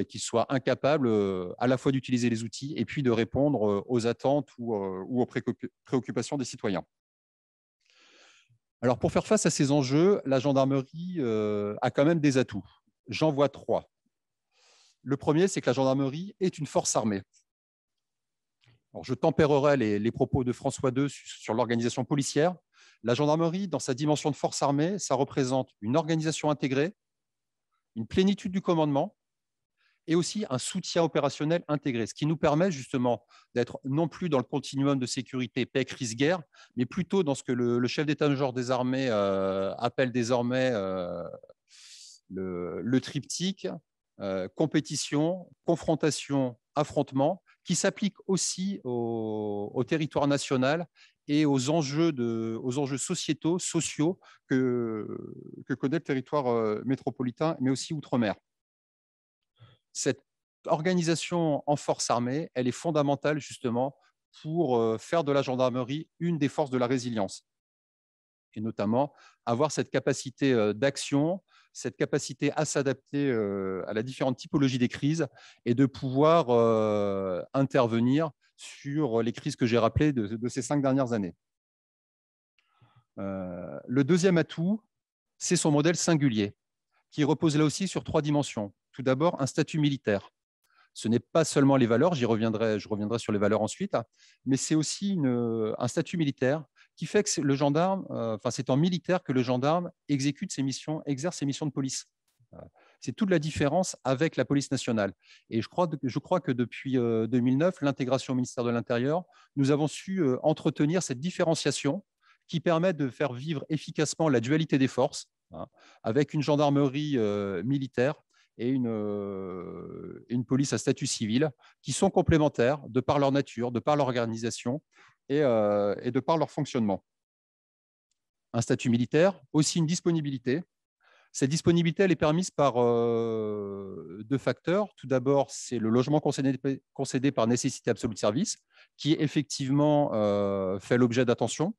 qu'ils soient incapables à la fois d'utiliser les outils et puis de répondre aux attentes ou aux préoccupations des citoyens. Alors, pour faire face à ces enjeux, la gendarmerie a quand même des atouts. J'en vois 3. Le premier, c'est que la gendarmerie est une force armée. Alors, je tempérerai les propos de François II sur l'organisation policière. La gendarmerie, dans sa dimension de force armée, ça représente une organisation intégrée, une plénitude du commandement et aussi un soutien opérationnel intégré, ce qui nous permet justement d'être non plus dans le continuum de sécurité paix, crise, guerre, mais plutôt dans ce que le chef d'état-major des armées appelle désormais le triptyque compétition, confrontation, affrontement, qui s'applique aussi au territoire national et aux enjeux sociétaux, sociaux que connaît le territoire métropolitain, mais aussi outre-mer. Cette organisation en force armée, elle est fondamentale justement pour faire de la gendarmerie une des forces de la résilience. Et notamment avoir cette capacité d'action, cette capacité à s'adapter à la différentes typologies des crises et de pouvoir intervenir sur les crises que j'ai rappelées de ces 5 dernières années. Le deuxième atout, c'est son modèle singulier, qui repose là aussi sur 3 dimensions. Tout d'abord, un statut militaire. Ce n'est pas seulement les valeurs, je reviendrai sur les valeurs ensuite, mais c'est aussi un statut militaire qui fait que le gendarme, c'est en militaire que le gendarme exerce ses missions de police. C'est toute la différence avec la police nationale. Et je crois que depuis 2009, l'intégration au ministère de l'Intérieur, nous avons su entretenir cette différenciation qui permet de faire vivre efficacement la dualité des forces, avec une gendarmerie militaire et une police à statut civil qui sont complémentaires de par leur nature, de par leur organisation et de par leur fonctionnement. Un statut militaire, aussi une disponibilité. Cette disponibilité, elle est permise par 2 facteurs. Tout d'abord, c'est le logement concédé par nécessité absolue de service, qui effectivement fait l'objet d'attention.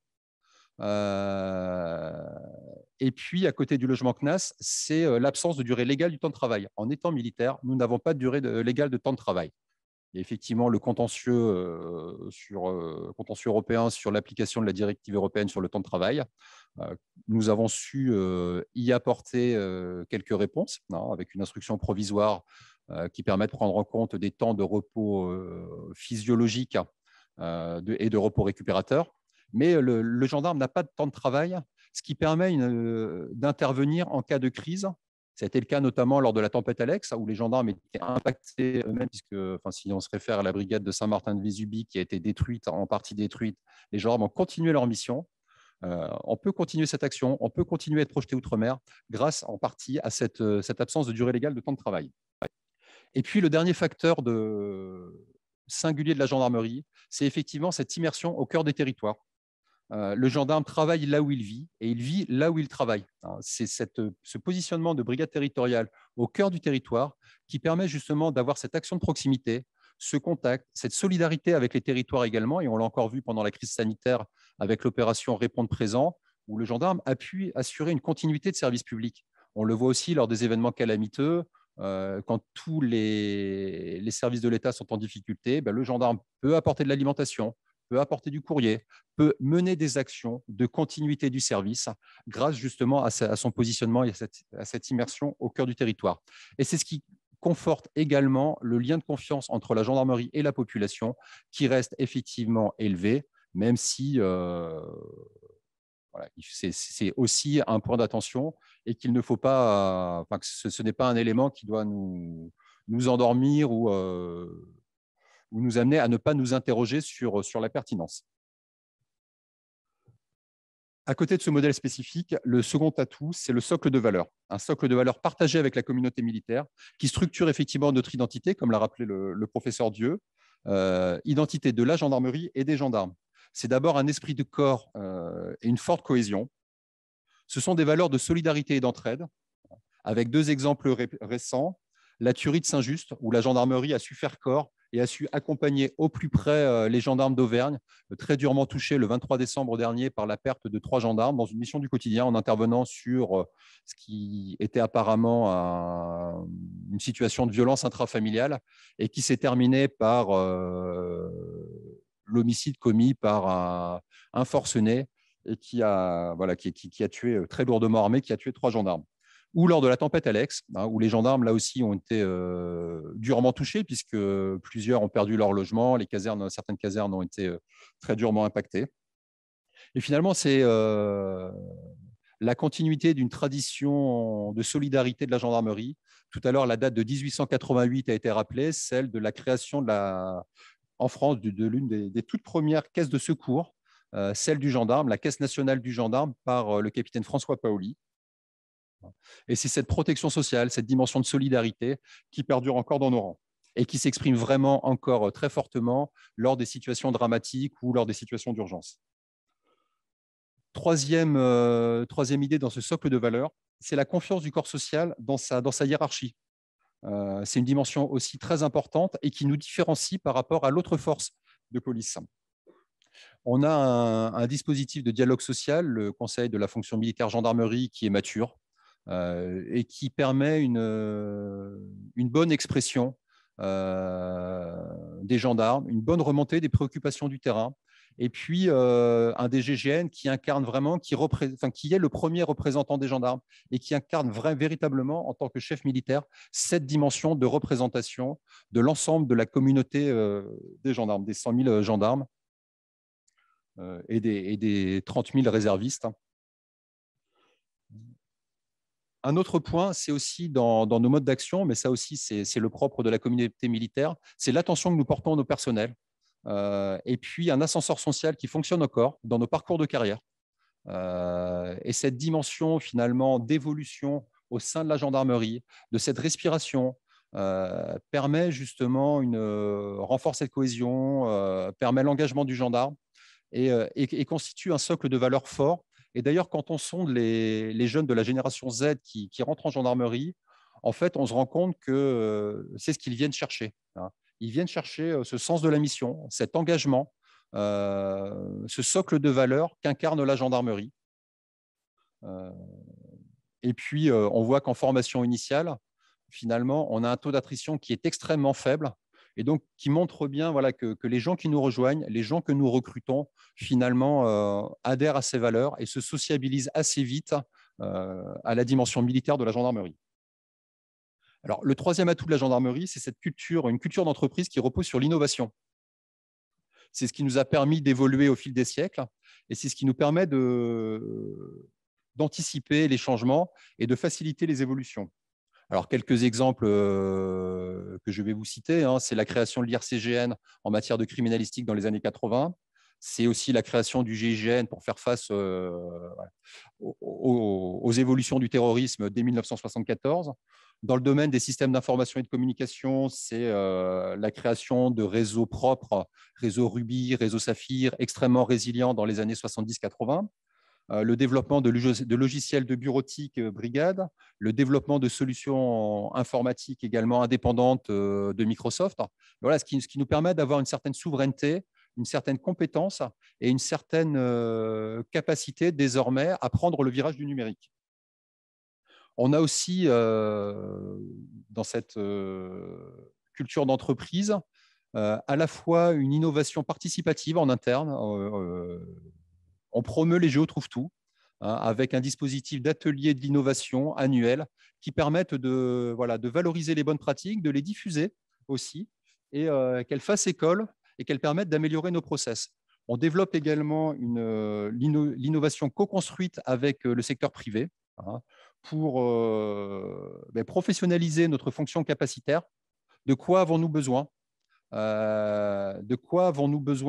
Et puis, à côté du logement CNAS, c'est l'absence de durée légale du temps de travail. En étant militaire, nous n'avons pas de durée légale de temps de travail. Et effectivement, le contentieux européen sur l'application de la directive européenne sur le temps de travail, nous avons su y apporter quelques réponses, avec une instruction provisoire qui permet de prendre en compte des temps de repos physiologiques et de repos récupérateurs. Mais le gendarme n'a pas de temps de travail, ce qui permet d'intervenir en cas de crise. Ça a été le cas notamment lors de la tempête Alex, où les gendarmes étaient impactés eux-mêmes, puisque si on se réfère à la brigade de Saint-Martin-de-Vésubie qui a été détruite, en partie détruite, les gendarmes ont continué leur mission. On peut continuer cette action, on peut continuer à être projeté outre-mer grâce en partie à cette absence de durée légale de temps de travail. Et puis le dernier facteur singulier de la gendarmerie, c'est effectivement cette immersion au cœur des territoires. Le gendarme travaille là où il vit et il vit là où il travaille. C'est ce positionnement de brigade territoriale au cœur du territoire qui permet justement d'avoir cette action de proximité, ce contact, cette solidarité avec les territoires également. Et on l'a encore vu pendant la crise sanitaire avec l'opération Répondre présent, où le gendarme a pu assurer une continuité de service public. On le voit aussi lors des événements calamiteux. Quand tous les services de l'État sont en difficulté, le gendarme peut apporter de l'alimentation, peut apporter du courrier, peut mener des actions de continuité du service grâce justement à son positionnement et à cette immersion au cœur du territoire. Et c'est ce qui conforte également le lien de confiance entre la gendarmerie et la population qui reste effectivement élevé, même si c'est aussi un point d'attention et qu'il ne faut pas, que ce n'est pas un élément qui doit nous endormir ou nous amener à ne pas nous interroger sur la pertinence. À côté de ce modèle spécifique, le second atout, c'est le socle de valeurs. Un socle de valeurs partagé avec la communauté militaire qui structure effectivement notre identité, comme l'a rappelé le professeur Dieu, identité de la gendarmerie et des gendarmes. C'est d'abord un esprit de corps et une forte cohésion. Ce sont des valeurs de solidarité et d'entraide, avec 2 exemples récents. La tuerie de Saint-Just, où la gendarmerie a su faire corps et a su accompagner au plus près les gendarmes d'Auvergne, très durement touchés le 23 décembre dernier par la perte de 3 gendarmes dans une mission du quotidien en intervenant sur ce qui était apparemment une situation de violence intrafamiliale et qui s'est terminée par l'homicide commis par un forcené et qui a tué très lourdement armé, qui a tué 3 gendarmes. Ou lors de la tempête Alex, où les gendarmes, là aussi, ont été durement touchés, puisque plusieurs ont perdu leur logement, certaines casernes ont été très durement impactées. Et finalement, c'est la continuité d'une tradition de solidarité de la gendarmerie. Tout à l'heure, la date de 1888 a été rappelée, celle de la création en France de l'une des toutes premières caisses de secours, celle du gendarme, la Caisse nationale du gendarme, par le capitaine François Paoli. Et c'est cette protection sociale, cette dimension de solidarité qui perdure encore dans nos rangs et qui s'exprime vraiment encore très fortement lors des situations dramatiques ou lors des situations d'urgence. Troisième idée dans ce socle de valeurs, c'est la confiance du corps social dans sa hiérarchie. C'est une dimension aussi très importante et qui nous différencie par rapport à l'autre force de police. On a un dispositif de dialogue social, le Conseil de la fonction militaire gendarmerie, qui est mature et qui permet une bonne expression des gendarmes, une bonne remontée des préoccupations du terrain, et puis un DGGN qui incarne vraiment, qui est le premier représentant des gendarmes et qui incarne véritablement, en tant que chef militaire, cette dimension de représentation de l'ensemble de la communauté des gendarmes, des 100 000 gendarmes et des 30 000 réservistes. Un autre point, c'est aussi dans nos modes d'action, mais ça aussi, c'est le propre de la communauté militaire, c'est l'attention que nous portons à nos personnels. Et puis un ascenseur social qui fonctionne encore dans nos parcours de carrière. Et cette dimension finalement d'évolution au sein de la gendarmerie, de cette respiration, permet justement renforce cette cohésion, permet l'engagement du gendarme et constitue un socle de valeurs fort. Et d'ailleurs, quand on sonde les jeunes de la génération Z qui rentrent en gendarmerie, en fait, on se rend compte que c'est ce qu'ils viennent chercher. Ils viennent chercher ce sens de la mission, cet engagement, ce socle de valeurs qu'incarne la gendarmerie. Et puis, on voit qu'en formation initiale, finalement, on a un taux d'attrition qui est extrêmement faible et donc qui montre bien que les gens qui nous rejoignent, les gens que nous recrutons, finalement, adhèrent à ces valeurs et se sociabilisent assez vite à la dimension militaire de la gendarmerie. Alors, le troisième atout de la gendarmerie, c'est une culture d'entreprise qui repose sur l'innovation. C'est ce qui nous a permis d'évoluer au fil des siècles et c'est ce qui nous permet d'anticiper les changements et de faciliter les évolutions. Alors, quelques exemples que je vais vous citer, c'est la création de l'IRCGN en matière de criminalistique dans les années 80. C'est aussi la création du GIGN pour faire face aux évolutions du terrorisme dès 1974. Dans le domaine des systèmes d'information et de communication, c'est la création de réseaux propres, réseau Ruby, réseau Saphir, extrêmement résilients dans les années 70-80. Le développement de logiciels de bureautique Brigade, le développement de solutions informatiques également indépendantes de Microsoft. Voilà, ce qui nous permet d'avoir une certaine souveraineté, une certaine compétence et une certaine capacité désormais à prendre le virage du numérique. On a aussi, dans cette culture d'entreprise, à la fois une innovation participative en interne. On promeut les Géo Trouve Tout avec un dispositif d'atelier de l'innovation annuel qui permettent de valoriser les bonnes pratiques, de les diffuser aussi et qu'elles fassent école et qu'elles permettent d'améliorer nos process. On développe également l'innovation co-construite avec le secteur privé pour professionnaliser notre fonction capacitaire. De quoi avons-nous besoin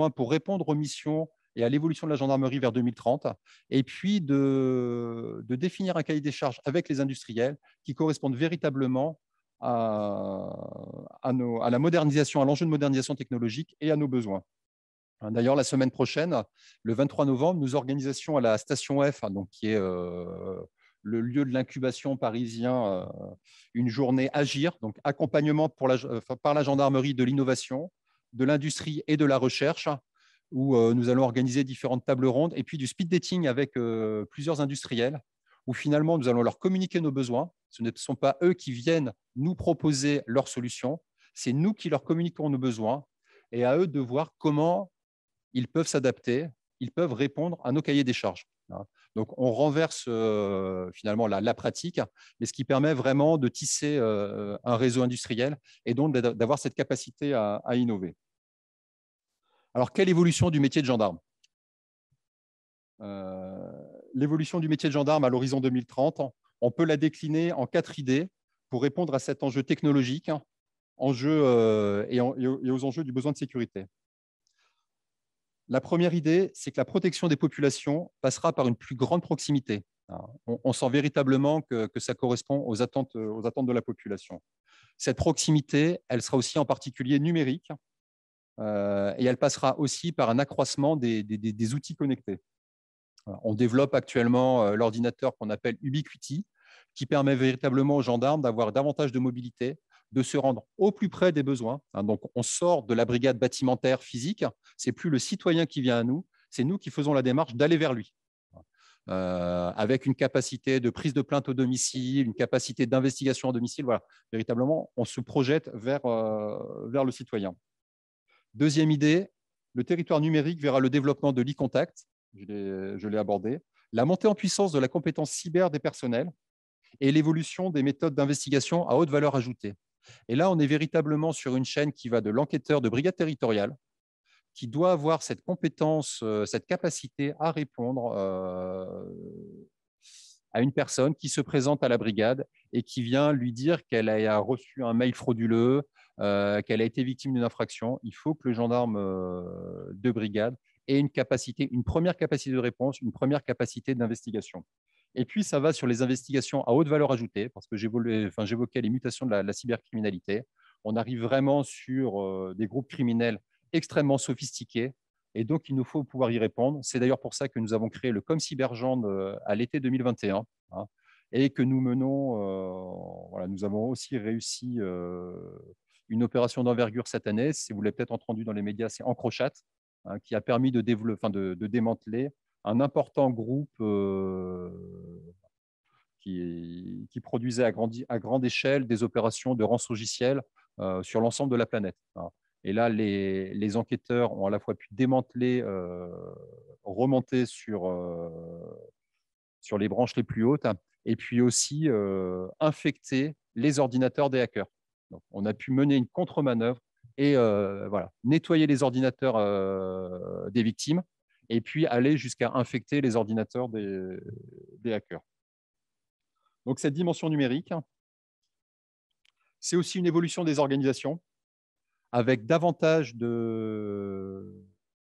pour répondre aux missions et à l'évolution de la gendarmerie vers 2030, et puis de définir un cahier des charges avec les industriels qui correspondent véritablement à la modernisation, à l'enjeu de modernisation technologique et à nos besoins. D'ailleurs, la semaine prochaine, le 23 novembre, nous organisons à la station F, donc qui est le lieu de l'incubation parisien, une journée Agir, donc accompagnement par la gendarmerie de l'innovation, de l'industrie et de la recherche, où nous allons organiser différentes tables rondes et puis du speed dating avec plusieurs industriels, où finalement nous allons leur communiquer nos besoins. Ce ne sont pas eux qui viennent nous proposer leurs solutions, c'est nous qui leur communiquons nos besoins et à eux de voir comment ils peuvent s'adapter, ils peuvent répondre à nos cahiers des charges. Donc, on renverse finalement la pratique, mais ce qui permet vraiment de tisser un réseau industriel et donc d'avoir cette capacité à innover. Alors, quelle évolution du métier de gendarme? L'évolution du métier de gendarme à l'horizon 2030, on peut la décliner en 4 idées pour répondre à cet enjeu technologique et aux enjeux du besoin de sécurité. La première idée, c'est que la protection des populations passera par une plus grande proximité. On sent véritablement que ça correspond aux attentes de la population. Cette proximité, elle sera aussi en particulier numérique et elle passera aussi par un accroissement des outils connectés. On développe actuellement l'ordinateur qu'on appelle Ubiquiti, qui permet véritablement aux gendarmes d'avoir davantage de mobilité, de se rendre au plus près des besoins. Donc, on sort de la brigade bâtimentaire physique. Ce n'est plus le citoyen qui vient à nous, c'est nous qui faisons la démarche d'aller vers lui. Avec une capacité de prise de plainte au domicile, une capacité d'investigation au domicile. Voilà. Véritablement, on se projette vers le citoyen. Deuxième idée, le territoire numérique verra le développement de l'e-contact, je l'ai abordé, la montée en puissance de la compétence cyber des personnels et l'évolution des méthodes d'investigation à haute valeur ajoutée. Et là, on est véritablement sur une chaîne qui va de l'enquêteur de brigade territoriale, qui doit avoir cette compétence, cette capacité à répondre à une personne qui se présente à la brigade et qui vient lui dire qu'elle a reçu un mail frauduleux, qu'elle a été victime d'une infraction. Il faut que le gendarme de brigade ait une capacité, une première capacité de réponse, une première capacité d'investigation. Et puis, ça va sur les investigations à haute valeur ajoutée, parce que j'évoquais les mutations de la cybercriminalité. On arrive vraiment sur des groupes criminels extrêmement sophistiqués, et donc il nous faut pouvoir y répondre. C'est d'ailleurs pour ça que nous avons créé le ComCyberGend à l'été 2021, et que nous menons, nous avons aussi réussi une opération d'envergure cette année. Si vous l'avez peut-être entendu dans les médias, c'est Encrochat, qui a permis de démanteler un important groupe qui produisait à grande échelle des opérations de rançongiciel sur l'ensemble de la planète. Et là, les enquêteurs ont à la fois pu démanteler, remonter sur les branches les plus hautes, et puis aussi infecter les ordinateurs des hackers. Donc, on a pu mener une contre-manœuvre et nettoyer les ordinateurs des victimes, et puis aller jusqu'à infecter les ordinateurs des hackers. Donc, cette dimension numérique, c'est aussi une évolution des organisations, avec davantage de...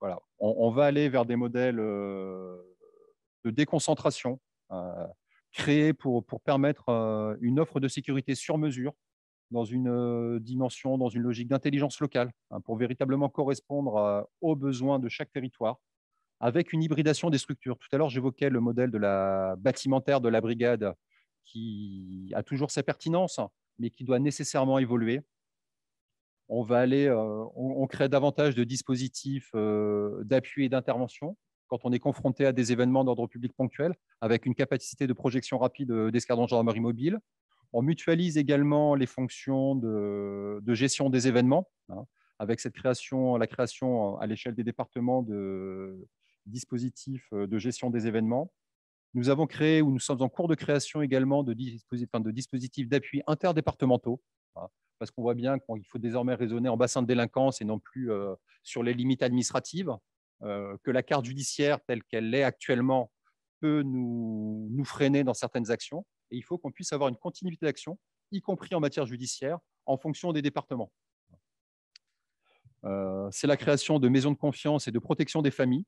Voilà, on va aller vers des modèles de déconcentration, créés pour permettre une offre de sécurité sur mesure, dans une dimension, dans une logique d'intelligence locale, pour véritablement correspondre aux besoins de chaque territoire, avec une hybridation des structures. Tout à l'heure, j'évoquais le modèle de la bâtimentaire de la brigade, qui a toujours sa pertinence, mais qui doit nécessairement évoluer. On va aller, on crée davantage de dispositifs d'appui et d'intervention quand on est confronté à des événements d'ordre public ponctuels, avec une capacité de projection rapide d'escadron de gendarmerie mobile. On mutualise également les fonctions de gestion des événements, avec la création à l'échelle des départements de dispositifs de gestion des événements. Nous avons créé, ou nous sommes en cours de création également de dispositifs d'appui interdépartementaux, parce qu'on voit bien qu'il faut désormais raisonner en bassin de délinquance et non plus sur les limites administratives, que la carte judiciaire telle qu'elle l'est actuellement peut nous freiner dans certaines actions, et il faut qu'on puisse avoir une continuité d'action, y compris en matière judiciaire, en fonction des départements. C'est la création de maisons de confiance et de protection des familles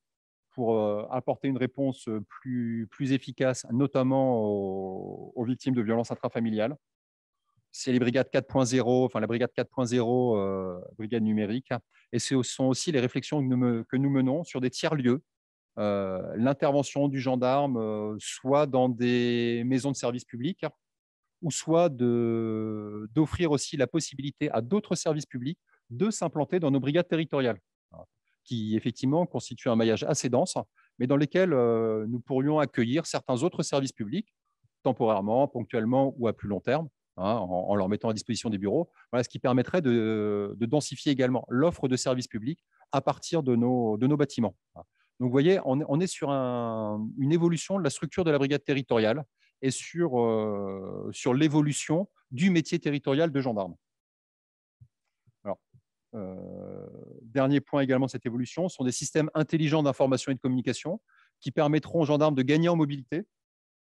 pour apporter une réponse plus efficace, notamment aux victimes de violences intrafamiliales. C'est les brigades 4.0, enfin la brigade 4.0, brigade numérique. Et ce sont aussi les réflexions que nous menons sur des tiers-lieux, l'intervention du gendarme, soit dans des maisons de services publics, ou soit d'offrir aussi la possibilité à d'autres services publics de s'implanter dans nos brigades territoriales, qui effectivement constituent un maillage assez dense, mais dans lesquels nous pourrions accueillir certains autres services publics, temporairement, ponctuellement ou à plus long terme, en leur mettant à disposition des bureaux, voilà, ce qui permettrait de densifier également l'offre de services publics à partir de nos bâtiments. Donc, vous voyez, on est sur une évolution de la structure de la brigade territoriale et sur l'évolution du métier territorial de gendarme. Alors, dernier point également de cette évolution, sont des systèmes intelligents d'information et de communication qui permettront aux gendarmes de gagner en mobilité,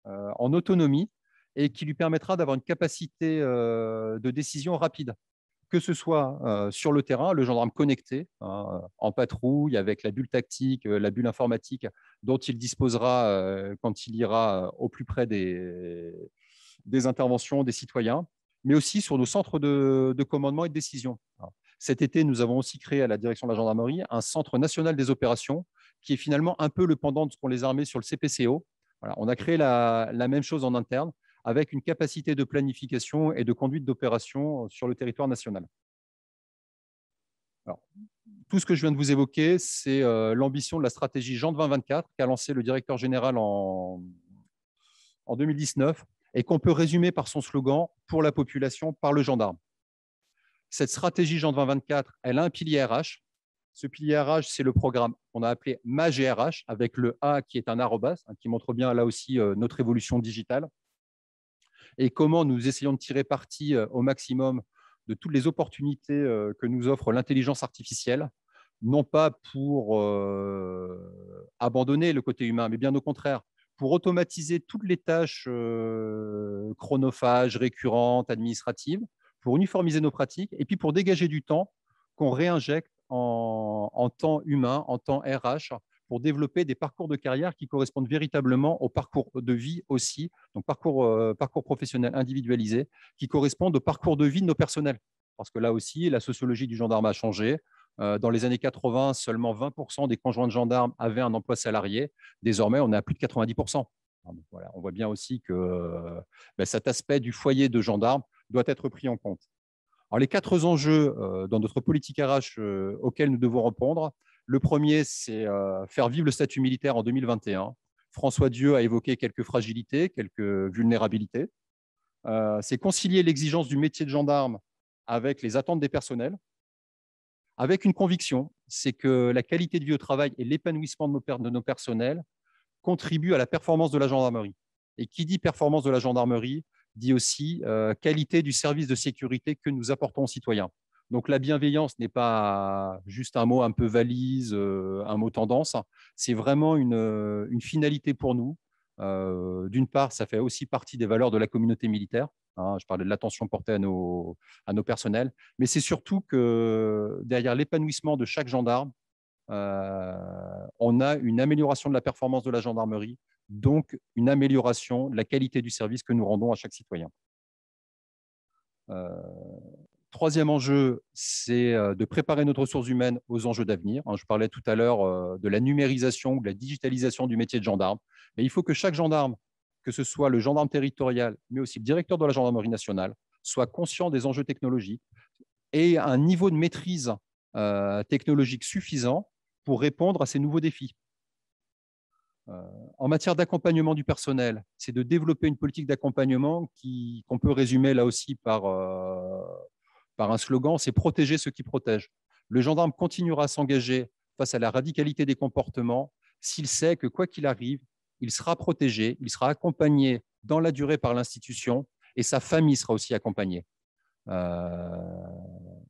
en autonomie, et qui lui permettra d'avoir une capacité de décision rapide, que ce soit sur le terrain, le gendarme connecté, en patrouille, avec la bulle tactique, la bulle informatique dont il disposera quand il ira au plus près des interventions des citoyens, mais aussi sur nos centres de commandement et de décision. Cet été, nous avons aussi créé à la direction de la gendarmerie un centre national des opérations, qui est finalement un peu le pendant de ce qu'ont les armées sur le CPCO. Voilà, on a créé la même chose en interne, avec une capacité de planification et de conduite d'opération sur le territoire national. Alors, tout ce que je viens de vous évoquer, c'est l'ambition de la stratégie Jean 2024 qu'a lancé le directeur général en 2019 et qu'on peut résumer par son slogan « Pour la population, par le gendarme ». Cette stratégie Jean 2024, elle a un pilier RH. Ce pilier RH, c'est le programme qu'on a appelé MAGRH, avec le A qui est un arrobas, qui montre bien là aussi notre évolution digitale et comment nous essayons de tirer parti au maximum de toutes les opportunités que nous offre l'intelligence artificielle, non pas pour abandonner le côté humain, mais bien au contraire, pour automatiser toutes les tâches chronophages, récurrentes, administratives, pour uniformiser nos pratiques et puis pour dégager du temps qu'on réinjecte en temps humain, en temps RH, pour développer des parcours de carrière qui correspondent véritablement au parcours de vie aussi, donc parcours professionnel individualisé, qui correspondent au parcours de vie de nos personnels. Parce que là aussi, la sociologie du gendarme a changé. Dans les années 80, seulement 20% des conjoints de gendarmes avaient un emploi salarié. Désormais, on est à plus de 90%. Voilà, on voit bien aussi que cet aspect du foyer de gendarme doit être pris en compte. Alors, les 4 enjeux dans notre politique RH auxquels nous devons répondre, le premier, c'est faire vivre le statut militaire en 2021. François Dieu a évoqué quelques fragilités, quelques vulnérabilités. C'est concilier l'exigence du métier de gendarme avec les attentes des personnels, avec une conviction, c'est que la qualité de vie au travail et l'épanouissement de nos personnels contribuent à la performance de la gendarmerie. Et qui dit performance de la gendarmerie dit aussi qualité du service de sécurité que nous apportons aux citoyens. Donc la bienveillance n'est pas juste un mot un peu valise, un mot tendance, c'est vraiment une finalité pour nous. D'une part, ça fait aussi partie des valeurs de la communauté militaire. Je parlais de l'attention portée à nos personnels, mais c'est surtout que derrière l'épanouissement de chaque gendarme, on a une amélioration de la performance de la gendarmerie, donc une amélioration de la qualité du service que nous rendons à chaque citoyen. Troisième enjeu, c'est de préparer notre ressource humaine aux enjeux d'avenir. Je parlais tout à l'heure de la numérisation ou de la digitalisation du métier de gendarme. Mais il faut que chaque gendarme, que ce soit le gendarme territorial, mais aussi le directeur de la gendarmerie nationale, soit conscient des enjeux technologiques et un niveau de maîtrise technologique suffisant pour répondre à ces nouveaux défis. En matière d'accompagnement du personnel, c'est de développer une politique d'accompagnement qu'on peut résumer là aussi par un slogan, c'est protéger ceux qui protègent. Le gendarme continuera à s'engager face à la radicalité des comportements s'il sait que quoi qu'il arrive, il sera protégé, il sera accompagné dans la durée par l'institution et sa famille sera aussi accompagnée. Il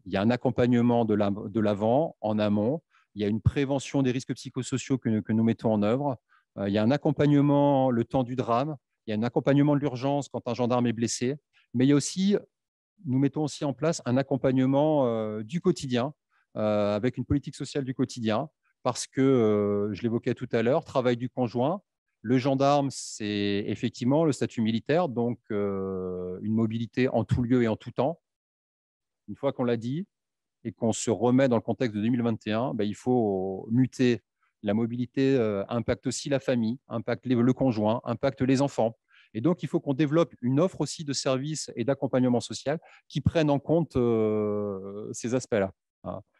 y a un accompagnement de l'avant, en amont, il y a une prévention des risques psychosociaux que nous mettons en œuvre, il y a un accompagnement le temps du drame, il y a un accompagnement de l'urgence quand un gendarme est blessé, mais il y a aussi, nous mettons aussi en place un accompagnement du quotidien, avec une politique sociale du quotidien, parce que, je l'évoquais tout à l'heure, travail du conjoint, le gendarme, c'est effectivement le statut militaire, donc une mobilité en tout lieu et en tout temps. Une fois qu'on l'a dit et qu'on se remet dans le contexte de 2021, il faut muter. La mobilité impacte aussi la famille, impacte le conjoint, impacte les enfants. Et donc, il faut qu'on développe une offre aussi de services et d'accompagnement social qui prennent en compte ces aspects-là.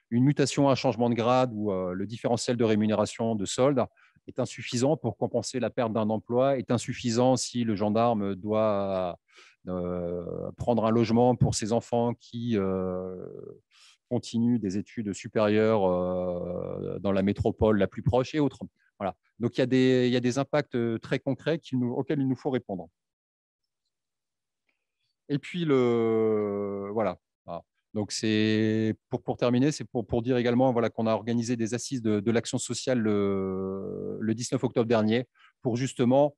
Une mutation, un changement de grade ou le différentiel de rémunération de solde est insuffisant pour compenser la perte d'un emploi, est insuffisant si le gendarme doit prendre un logement pour ses enfants qui continuent des études supérieures dans la métropole la plus proche et autres. Voilà. Donc, il y a des impacts très concrets auxquels il nous faut répondre. Et puis, voilà. Donc, pour terminer, c'est pour dire également qu'on a organisé des assises de l'action sociale le 19 octobre dernier pour justement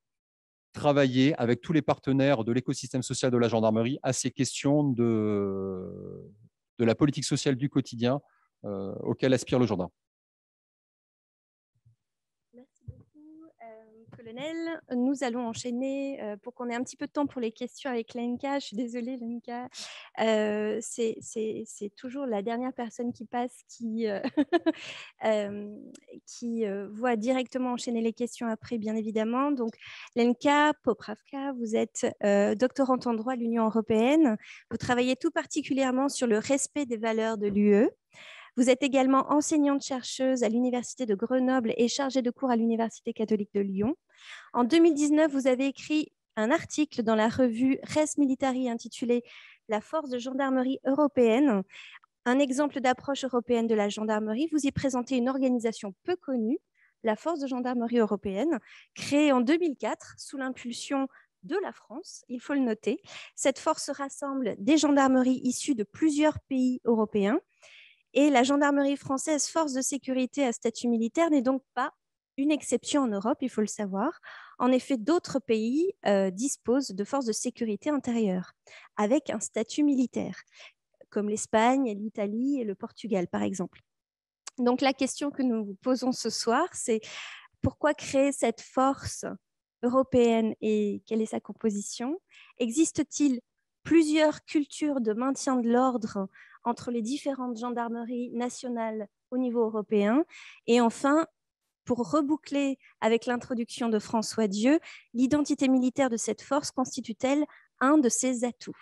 travailler avec tous les partenaires de l'écosystème social de la gendarmerie à ces questions de la politique sociale du quotidien auquel aspire le gendarme. Merci beaucoup, colonel. Nous allons enchaîner pour qu'on ait un petit peu de temps pour les questions avec Lenka. Je suis désolée, Lenka. C'est toujours la dernière personne qui passe qui voit directement enchaîner les questions après, bien évidemment. Donc, Lenka Popravka, vous êtes doctorante en droit de l'Union européenne. Vous travaillez tout particulièrement sur le respect des valeurs de l'UE. Vous êtes également enseignante-chercheuse à l'Université de Grenoble et chargée de cours à l'Université catholique de Lyon. En 2019, vous avez écrit un article dans la revue Res Militari intitulé « La force de gendarmerie européenne », un exemple d'approche européenne de la gendarmerie. Vous y présentez une organisation peu connue, la force de gendarmerie européenne, créée en 2004 sous l'impulsion de la France, il faut le noter. Cette force rassemble des gendarmeries issues de plusieurs pays européens. Et la gendarmerie française, force de sécurité à statut militaire, n'est donc pas une exception en Europe, il faut le savoir. En effet, d'autres pays disposent de forces de sécurité intérieure avec un statut militaire, comme l'Espagne, l'Italie et le Portugal, par exemple. Donc, la question que nous vous posons ce soir, c'est pourquoi créer cette force européenne et quelle est sa composition? Existe-t-il plusieurs cultures de maintien de l'ordre entre les différentes gendarmeries nationales au niveau européen? Et enfin, pour reboucler avec l'introduction de François Dieu, l'identité militaire de cette force constitue-t-elle un de ses atouts?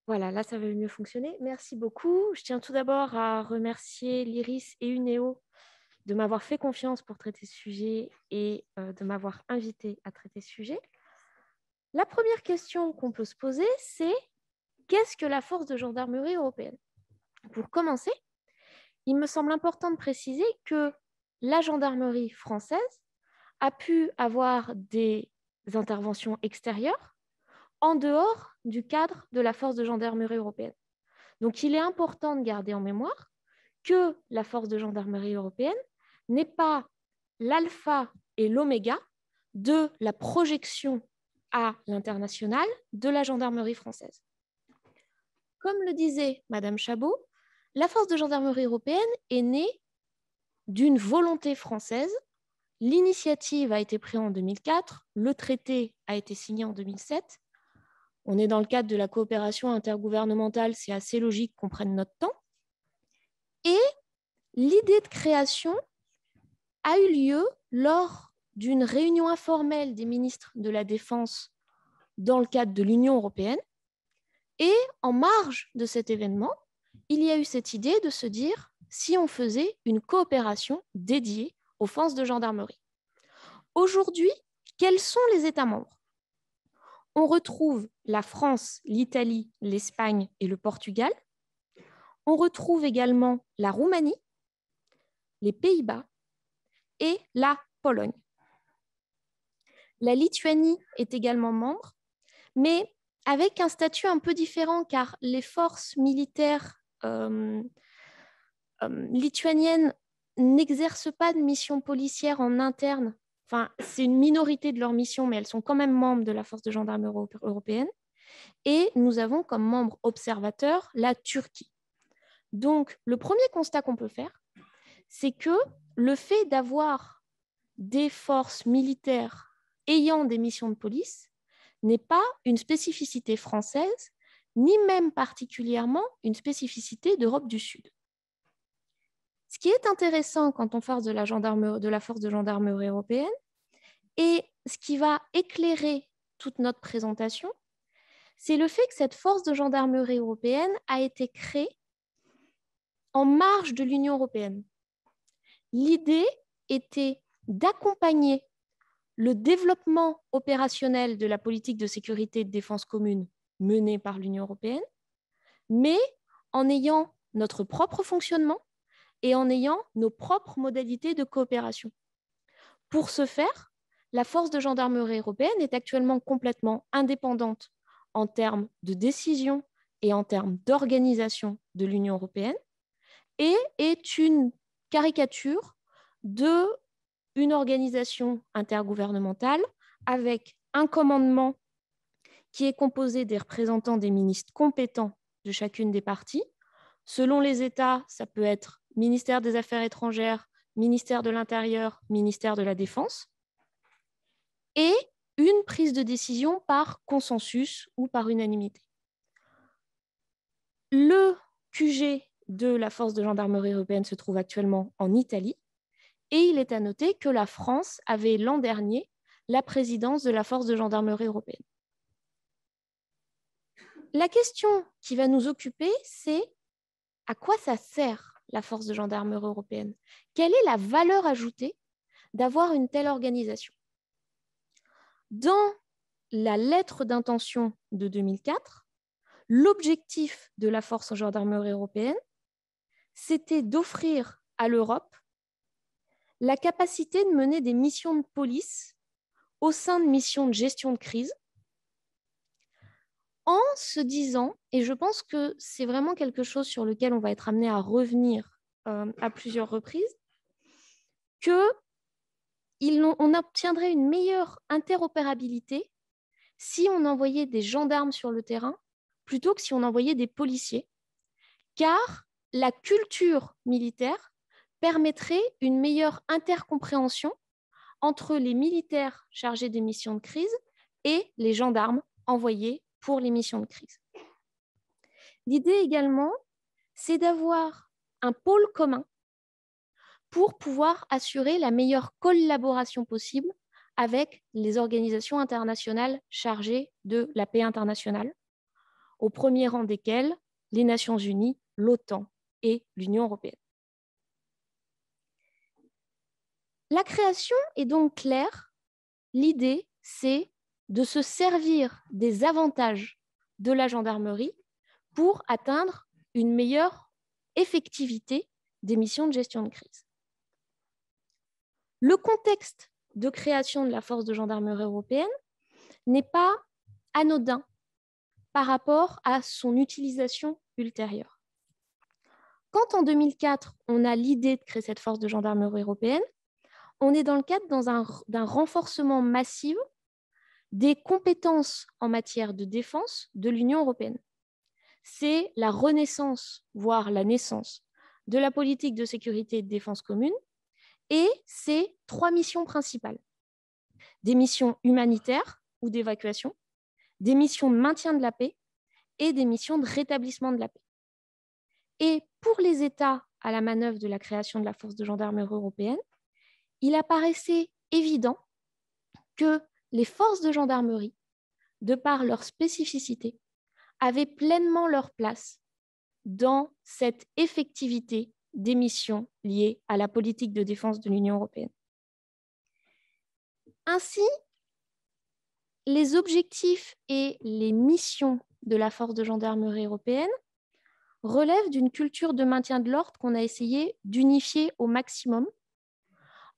Voilà, là, ça va mieux fonctionner. Merci beaucoup. Je tiens tout d'abord à remercier l'IRIS et UNEO de m'avoir fait confiance pour traiter ce sujet et de m'avoir invité à traiter ce sujet. La première question qu'on peut se poser, c'est qu'est-ce que la force de gendarmerie européenne? Pour commencer, il me semble important de préciser que la gendarmerie française a pu avoir des interventions extérieures en dehors du cadre de la force de gendarmerie européenne. Donc, il est important de garder en mémoire que la force de gendarmerie européenne n'est pas l'alpha et l'oméga de la projection à l'international de la gendarmerie française. Comme le disait Madame Chabot, la force de gendarmerie européenne est née d'une volonté française. L'initiative a été prise en 2004, le traité a été signé en 2007. On est dans le cadre de la coopération intergouvernementale, c'est assez logique qu'on prenne notre temps. Et l'idée de création a eu lieu lors d'une réunion informelle des ministres de la Défense dans le cadre de l'Union européenne. Et en marge de cet événement, il y a eu cette idée de se dire si on faisait une coopération dédiée aux forces de gendarmerie. Aujourd'hui, quels sont les États membres? On retrouve la France, l'Italie, l'Espagne et le Portugal. On retrouve également la Roumanie, les Pays-Bas et la Pologne. La Lituanie est également membre, mais avec un statut un peu différent car les forces militaires lituaniennes n'exercent pas de mission policière en interne. Enfin, c'est une minorité de leur mission, mais elles sont quand même membres de la force de gendarmerie européenne. Et nous avons comme membre observateur la Turquie. Donc, le premier constat qu'on peut faire, c'est que le fait d'avoir des forces militaires ayant des missions de police n'est pas une spécificité française, ni même particulièrement une spécificité d'Europe du Sud. Ce qui est intéressant quand on parle de la force de gendarmerie européenne, et ce qui va éclairer toute notre présentation, c'est le fait que cette force de gendarmerie européenne a été créée en marge de l'Union européenne. L'idée était d'accompagner le développement opérationnel de la politique de sécurité et de défense commune menée par l'Union européenne, mais en ayant notre propre fonctionnement et en ayant nos propres modalités de coopération. Pour ce faire, la force de gendarmerie européenne est actuellement complètement indépendante en termes de décision et en termes d'organisation de l'Union européenne et est une caricature d'une organisation intergouvernementale avec un commandement qui est composé des représentants des ministres compétents de chacune des parties, Selon les États, ça peut être ministère des Affaires étrangères, ministère de l'Intérieur, ministère de la Défense, et une prise de décision par consensus ou par unanimité. Le QG de la force de gendarmerie européenne se trouve actuellement en Italie, et il est à noter que la France avait l'an dernier la présidence de la force de gendarmerie européenne. La question qui va nous occuper, c'est à quoi ça sert la force de gendarmerie européenne? Quelle est la valeur ajoutée d'avoir une telle organisation? Dans la lettre d'intention de 2004, l'objectif de la force de gendarmerie européenne, c'était d'offrir à l'Europe la capacité de mener des missions de police au sein de missions de gestion de crise, en se disant, et je pense que c'est vraiment quelque chose sur lequel on va être amené à revenir à plusieurs reprises, qu'on obtiendrait une meilleure interopérabilité si on envoyait des gendarmes sur le terrain plutôt que si on envoyait des policiers, car la culture militaire permettrait une meilleure intercompréhension entre les militaires chargés des missions de crise et les gendarmes envoyés pour les missions de crise. L'idée également, c'est d'avoir un pôle commun pour pouvoir assurer la meilleure collaboration possible avec les organisations internationales chargées de la paix internationale, au premier rang desquelles les Nations Unies, l'OTAN et l'Union européenne. La création est donc claire. L'idée, c'est de se servir des avantages de la gendarmerie pour atteindre une meilleure effectivité des missions de gestion de crise. Le contexte de création de la force de gendarmerie européenne n'est pas anodin par rapport à son utilisation ultérieure. Quand en 2004, on a l'idée de créer cette force de gendarmerie européenne, on est dans le cadre d'un renforcement massif des compétences en matière de défense de l'Union européenne. C'est la renaissance, voire la naissance, de la politique de sécurité et de défense commune, et c'est 3 missions principales. Des missions humanitaires ou d'évacuation, des missions de maintien de la paix et des missions de rétablissement de la paix. Et pour les États à la manœuvre de la création de la force de gendarmerie européenne, il apparaissait évident que les forces de gendarmerie, de par leur spécificité, avaient pleinement leur place dans cette effectivité des missions liées à la politique de défense de l'Union européenne. Ainsi, les objectifs et les missions de la force de gendarmerie européenne relèvent d'une culture de maintien de l'ordre qu'on a essayé d'unifier au maximum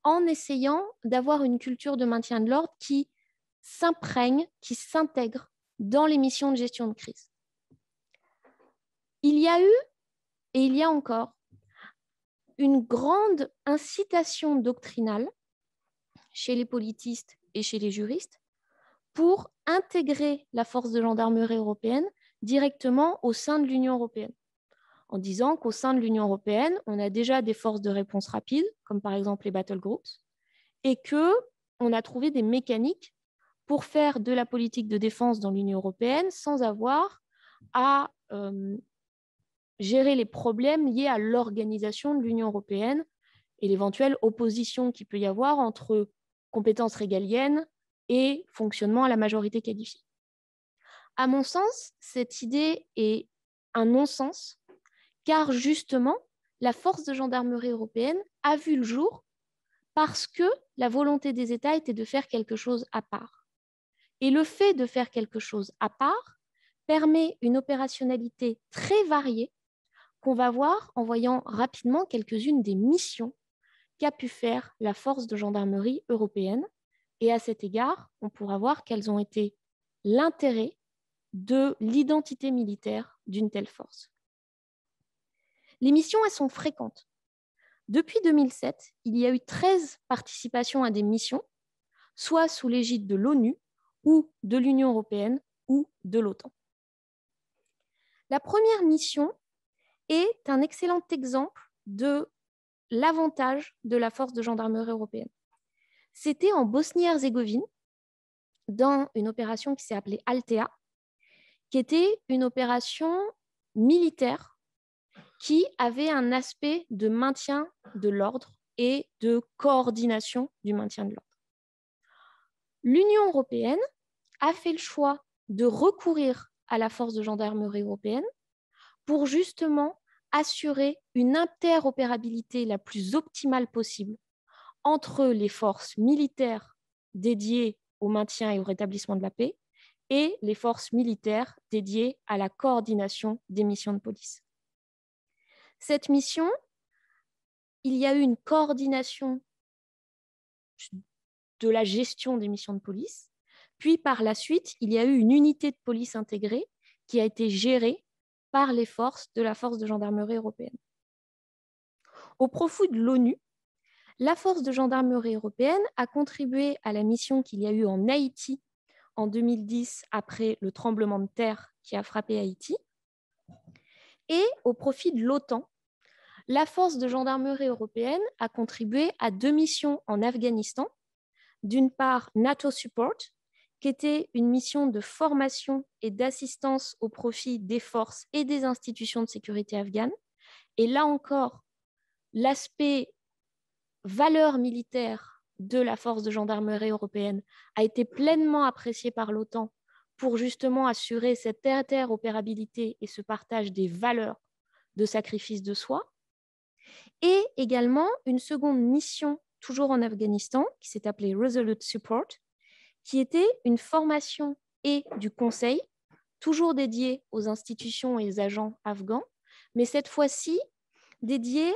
en essayant d'avoir une culture de maintien de l'ordre qui s'imprègne, qui s'intègre dans les missions de gestion de crise. Il y a eu, et il y a encore, une grande incitation doctrinale chez les politistes et chez les juristes pour intégrer la force de gendarmerie européenne directement au sein de l'Union européenne, en disant qu'au sein de l'Union européenne, on a déjà des forces de réponse rapide, comme par exemple les battle groups, et qu'on a trouvé des mécaniques pour faire de la politique de défense dans l'Union européenne sans avoir à gérer les problèmes liés à l'organisation de l'Union européenne et l'éventuelle opposition qu'il peut y avoir entre compétences régaliennes et fonctionnement à la majorité qualifiée. À mon sens, cette idée est un non-sens, car justement, la force de gendarmerie européenne a vu le jour parce que la volonté des États était de faire quelque chose à part. Et le fait de faire quelque chose à part permet une opérationnalité très variée qu'on va voir en voyant rapidement quelques-unes des missions qu'a pu faire la force de gendarmerie européenne. Et à cet égard, on pourra voir quels ont été l'intérêt de l'identité militaire d'une telle force. Les missions, elles sont fréquentes. Depuis 2007, il y a eu 13 participations à des missions, soit sous l'égide de l'ONU ou de l'Union européenne ou de l'OTAN. La première mission est un excellent exemple de l'avantage de la force de gendarmerie européenne. C'était en Bosnie-Herzégovine, dans une opération qui s'est appelée Altea, qui était une opération militaire qui avait un aspect de maintien de l'ordre et de coordination du maintien de l'ordre. L'Union européenne a fait le choix de recourir à la force de gendarmerie européenne pour justement assurer une interopérabilité la plus optimale possible entre les forces militaires dédiées au maintien et au rétablissement de la paix et les forces militaires dédiées à la coordination des missions de police. Cette mission, il y a eu une coordination de la gestion des missions de police, puis par la suite, il y a eu une unité de police intégrée qui a été gérée par les forces de la force de gendarmerie européenne. Au profit de l'ONU, la force de gendarmerie européenne a contribué à la mission qu'il y a eu en Haïti en 2010 après le tremblement de terre qui a frappé Haïti. Et au profit de l'OTAN, la force de gendarmerie européenne a contribué à 2 missions en Afghanistan. D'une part, NATO Support, qui était une mission de formation et d'assistance au profit des forces et des institutions de sécurité afghanes. Et là encore, l'aspect valeur militaire de la force de gendarmerie européenne a été pleinement apprécié par l'OTAN pour justement assurer cette interopérabilité et ce partage des valeurs de sacrifice de soi. Et également une seconde mission, toujours en Afghanistan, qui s'est appelée Resolute Support, qui était une formation et du conseil, toujours dédiée aux institutions et aux agents afghans, mais cette fois-ci dédiée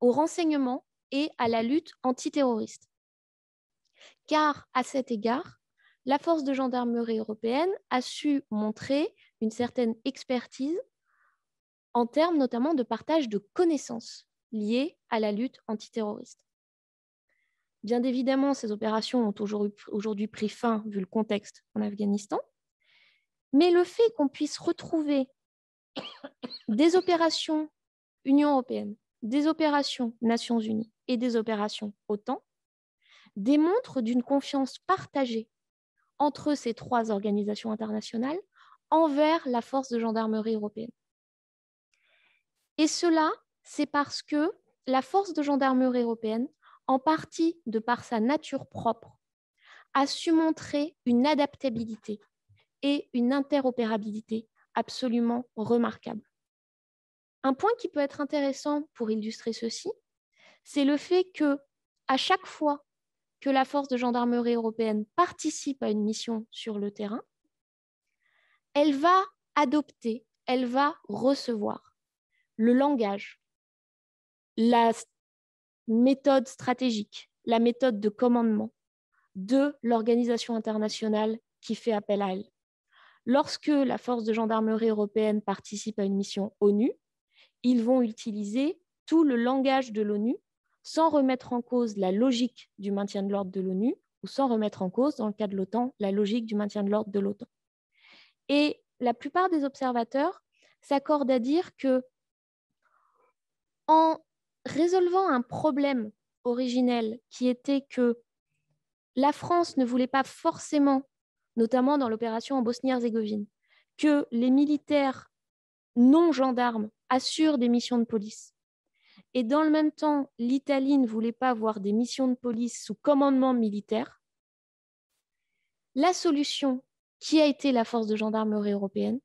au renseignement et à la lutte antiterroriste. Car à cet égard, la force de gendarmerie européenne a su montrer une certaine expertise en termes notamment de partage de connaissances liées à la lutte antiterroriste. Bien évidemment, ces opérations ont aujourd'hui pris fin vu le contexte en Afghanistan, mais le fait qu'on puisse retrouver des opérations Union européenne, des opérations Nations unies et des opérations OTAN démontre d'une confiance partagée entre ces 3 organisations internationales envers la force de gendarmerie européenne. Et cela, c'est parce que la force de gendarmerie européenne, en partie de par sa nature propre, a su montrer une adaptabilité et une interopérabilité absolument remarquables. Un point qui peut être intéressant pour illustrer ceci, c'est le fait que à chaque fois que la force de gendarmerie européenne participe à une mission sur le terrain, elle va adopter, elle va recevoir le langage, la méthode stratégique, la méthode de commandement de l'organisation internationale qui fait appel à elle. Lorsque la force de gendarmerie européenne participe à une mission ONU, ils vont utiliser tout le langage de l'ONU sans remettre en cause la logique du maintien de l'ordre de l'ONU ou sans remettre en cause, dans le cas de l'OTAN, la logique du maintien de l'ordre de l'OTAN. Et la plupart des observateurs s'accordent à dire que en résolvant un problème originel qui était que la France ne voulait pas forcément, notamment dans l'opération en Bosnie-Herzégovine, que les militaires non gendarmes assurent des missions de police. Et dans le même temps, l'Italie ne voulait pas voir des missions de police sous commandement militaire. La solution, qui a été la force de gendarmerie européenne,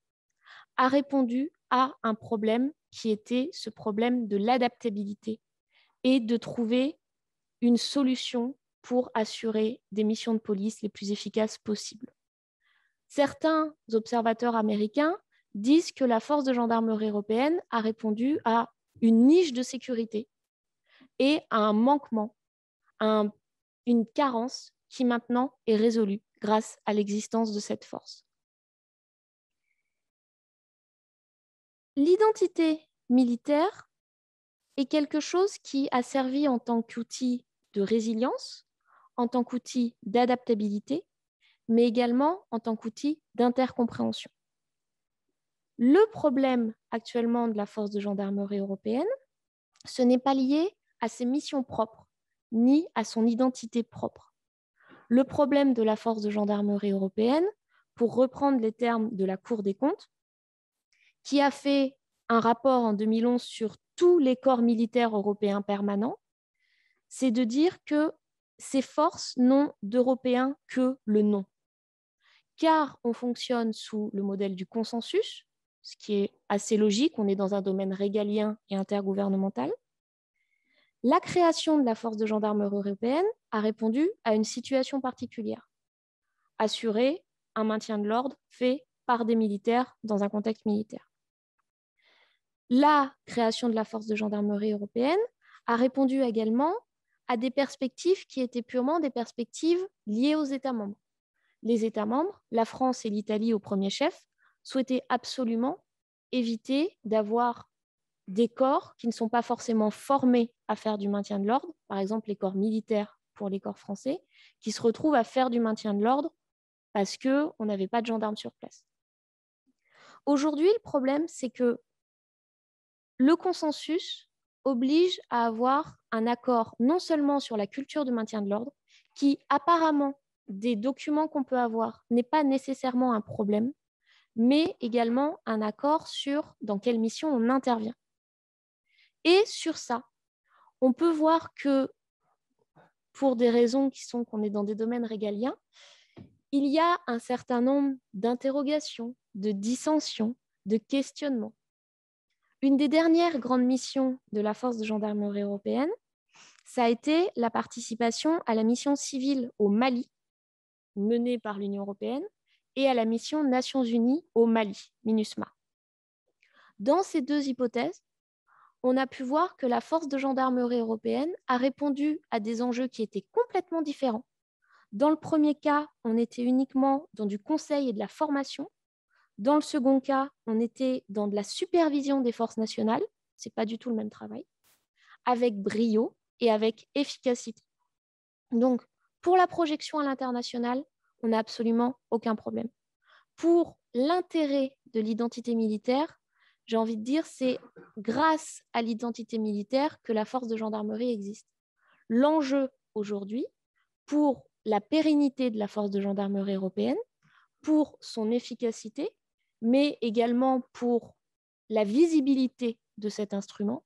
a répondu à un problème qui était ce problème de l'adaptabilité et de trouver une solution pour assurer des missions de police les plus efficaces possibles. Certains observateurs américains disent que la force de gendarmerie européenne a répondu à une niche de sécurité et à un manquement, à une carence qui maintenant est résolue grâce à l'existence de cette force. L'identité militaire est quelque chose qui a servi en tant qu'outil de résilience, en tant qu'outil d'adaptabilité, mais également en tant qu'outil d'intercompréhension. Le problème actuellement de la force de gendarmerie européenne, ce n'est pas lié à ses missions propres, ni à son identité propre. Le problème de la force de gendarmerie européenne, pour reprendre les termes de la Cour des comptes, qui a fait un rapport en 2011 sur tous les corps militaires européens permanents, c'est de dire que ces forces n'ont d'européens que le nom. Car on fonctionne sous le modèle du consensus, ce qui est assez logique, on est dans un domaine régalien et intergouvernemental. La création de la force de gendarmerie européenne a répondu à une situation particulière. Assurer un maintien de l'ordre fait par des militaires dans un contexte militaire. La création de la force de gendarmerie européenne a répondu également à des perspectives qui étaient purement des perspectives liées aux États membres. Les États membres, la France et l'Italie au premier chef, souhaitaient absolument éviter d'avoir des corps qui ne sont pas forcément formés à faire du maintien de l'ordre, par exemple les corps militaires pour les corps français, qui se retrouvent à faire du maintien de l'ordre parce qu'on n'avait pas de gendarmes sur place. Aujourd'hui, le problème, c'est que le consensus oblige à avoir un accord non seulement sur la culture du maintien de l'ordre, qui apparemment, des documents qu'on peut avoir, n'est pas nécessairement un problème, mais également un accord sur dans quelle mission on intervient. Et sur ça, on peut voir que, pour des raisons qui sont qu'on est dans des domaines régaliens, il y a un certain nombre d'interrogations, de dissensions, de questionnements. Une des dernières grandes missions de la force de gendarmerie européenne, ça a été la participation à la mission civile au Mali, menée par l'Union européenne, et à la mission Nations Unies au Mali, MINUSMA. Dans ces deux hypothèses, on a pu voir que la force de gendarmerie européenne a répondu à des enjeux qui étaient complètement différents. Dans le premier cas, on était uniquement dans du conseil et de la formation. Dans le second cas, on était dans de la supervision des forces nationales. Ce n'est pas du tout le même travail. Avec brio et avec efficacité. Donc, pour la projection à l'international, on n'a absolument aucun problème. Pour l'intérêt de l'identité militaire, j'ai envie de dire, c'est grâce à l'identité militaire que la force de gendarmerie existe. L'enjeu aujourd'hui, pour la pérennité de la force de gendarmerie européenne, pour son efficacité, mais également pour la visibilité de cet instrument,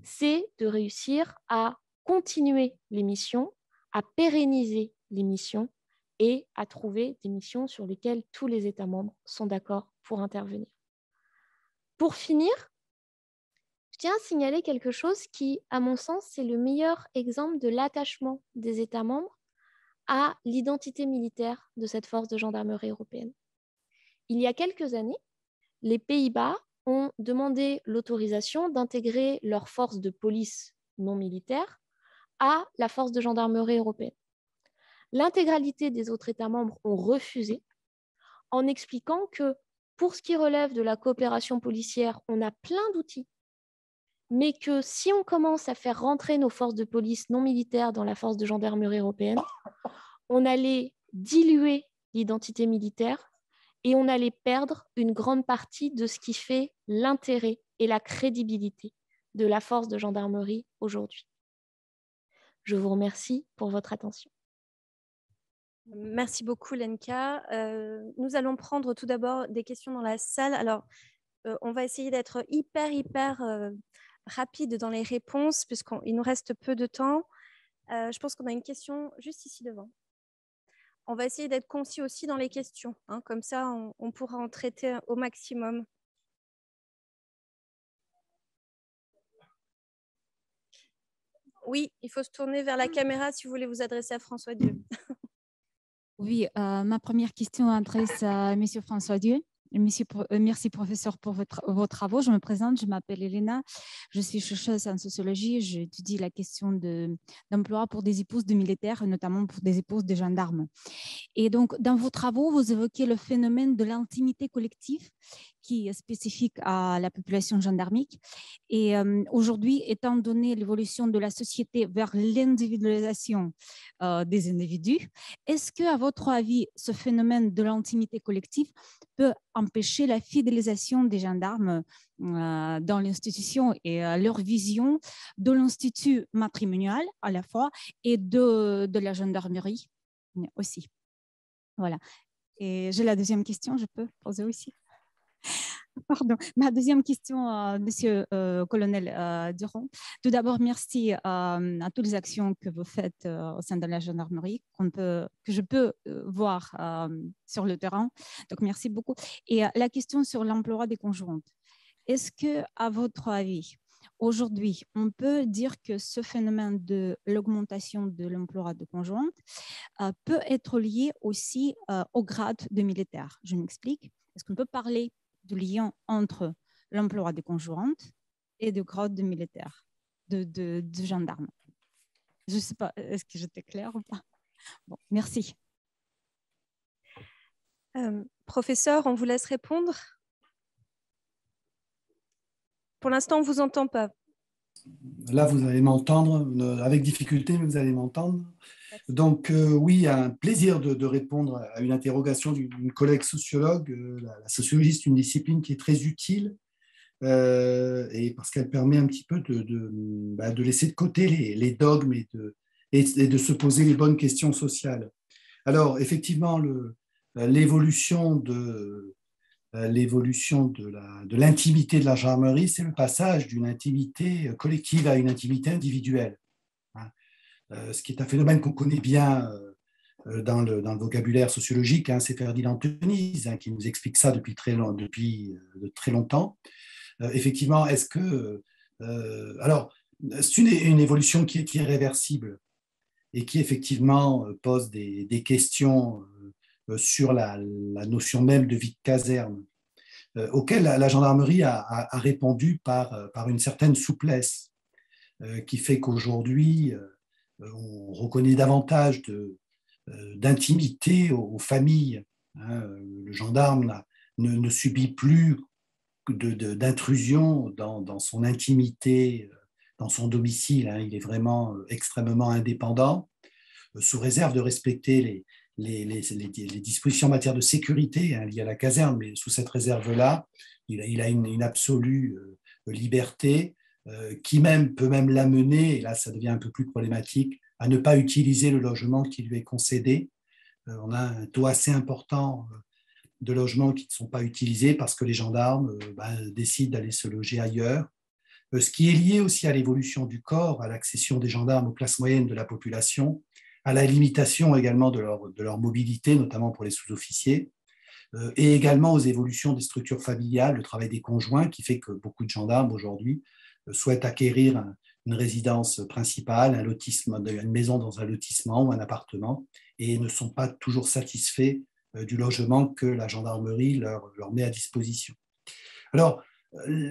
c'est de réussir à continuer les missions, à pérenniser les missions et à trouver des missions sur lesquelles tous les États membres sont d'accord pour intervenir. Pour finir, je tiens à signaler quelque chose qui, à mon sens, c'est le meilleur exemple de l'attachement des États membres à l'identité militaire de cette force de gendarmerie européenne. Il y a quelques années, les Pays-Bas ont demandé l'autorisation d'intégrer leur force de police non militaire à la force de gendarmerie européenne. L'intégralité des autres États membres ont refusé en expliquant que pour ce qui relève de la coopération policière, on a plein d'outils, mais que si on commence à faire rentrer nos forces de police non militaires dans la force de gendarmerie européenne, on allait diluer l'identité militaire et on allait perdre une grande partie de ce qui fait l'intérêt et la crédibilité de la force de gendarmerie aujourd'hui. Je vous remercie pour votre attention. Merci beaucoup, Lenka. Nous allons prendre tout d'abord des questions dans la salle. Alors, on va essayer d'être hyper rapide dans les réponses puisqu'il nous reste peu de temps. Je pense qu'on a une question juste ici devant. On va essayer d'être concis aussi dans les questions. Hein, comme ça, on pourra en traiter au maximum. Oui, il faut se tourner vers la caméra si vous voulez vous adresser à François Dieu. Oui, ma première question s'adresse à M. François Dieu. Merci, professeur, pour vos travaux. Je me présente, je m'appelle Elena, je suis chercheuse en sociologie. J'étudie la question d'emploi pour des épouses de militaires, notamment pour des épouses de gendarmes. Et donc, dans vos travaux, vous évoquez le phénomène de l'intimité collective qui est spécifique à la population gendarmique. Et aujourd'hui, étant donné l'évolution de la société vers l'individualisation des individus, est-ce que, à votre avis, ce phénomène de l'intimité collective peut empêcher la fidélisation des gendarmes dans l'institution et leur vision de l'institut matrimonial à la fois et de la gendarmerie aussi? Voilà. Et j'ai la deuxième question, je peux poser aussi? Pardon. Ma deuxième question, Monsieur Colonel Durand. Tout d'abord, merci à toutes les actions que vous faites au sein de la gendarmerie, que je peux voir sur le terrain. Donc, merci beaucoup. Et la question sur l'emploi des conjointes. Est-ce que, à votre avis, aujourd'hui, on peut dire que ce phénomène de l'augmentation de l'emploi de conjointes peut être lié aussi au grade de militaire? Je m'explique. Est-ce qu'on peut parler du lien entre l'emploi des conjointes et du grade de militaire, de gendarme? Je ne sais pas, est-ce que j'étais claire ou pas? Bon, merci. Professeur, on vous laisse répondre. Pour l'instant, on ne vous entend pas. Là, vous allez m'entendre avec difficulté, mais vous allez m'entendre. Donc, oui, un plaisir de répondre à une interrogation d'une collègue sociologue. La sociologie, c'est une discipline qui est très utile et parce qu'elle permet un petit peu de laisser de côté les dogmes et de se poser les bonnes questions sociales. Alors, effectivement, l'évolution de l'intimité de la gendarmerie, c'est le passage d'une intimité collective à une intimité individuelle. Ce qui est un phénomène qu'on connaît bien dans le vocabulaire sociologique, c'est Ferdinand Tönnies qui nous explique ça depuis de très longtemps. Effectivement, est-ce que... alors, c'est une évolution qui est irréversible et qui effectivement pose des questions sur la notion même de vie de caserne, auquel la gendarmerie a répondu par une certaine souplesse, qui fait qu'aujourd'hui, on reconnaît davantage d'intimité aux familles. Le gendarme ne subit plus d'intrusion dans son intimité, dans son domicile. Il est vraiment extrêmement indépendant, sous réserve de respecter les dispositions en matière de sécurité liées à la caserne, mais sous cette réserve-là, il a une absolue liberté qui peut même l'amener, et là ça devient un peu plus problématique, à ne pas utiliser le logement qui lui est concédé. On a un taux assez important de logements qui ne sont pas utilisés parce que les gendarmes décident d'aller se loger ailleurs. Ce qui est lié aussi à l'évolution du corps, à l'accession des gendarmes aux classes moyennes de la population, à la limitation également de leur mobilité, notamment pour les sous-officiers, et également aux évolutions des structures familiales, le travail des conjoints, qui fait que beaucoup de gendarmes aujourd'hui souhaitent acquérir une résidence principale, un lotissement, une maison dans un lotissement ou un appartement, et ne sont pas toujours satisfaits du logement que la gendarmerie leur met à disposition. Alors,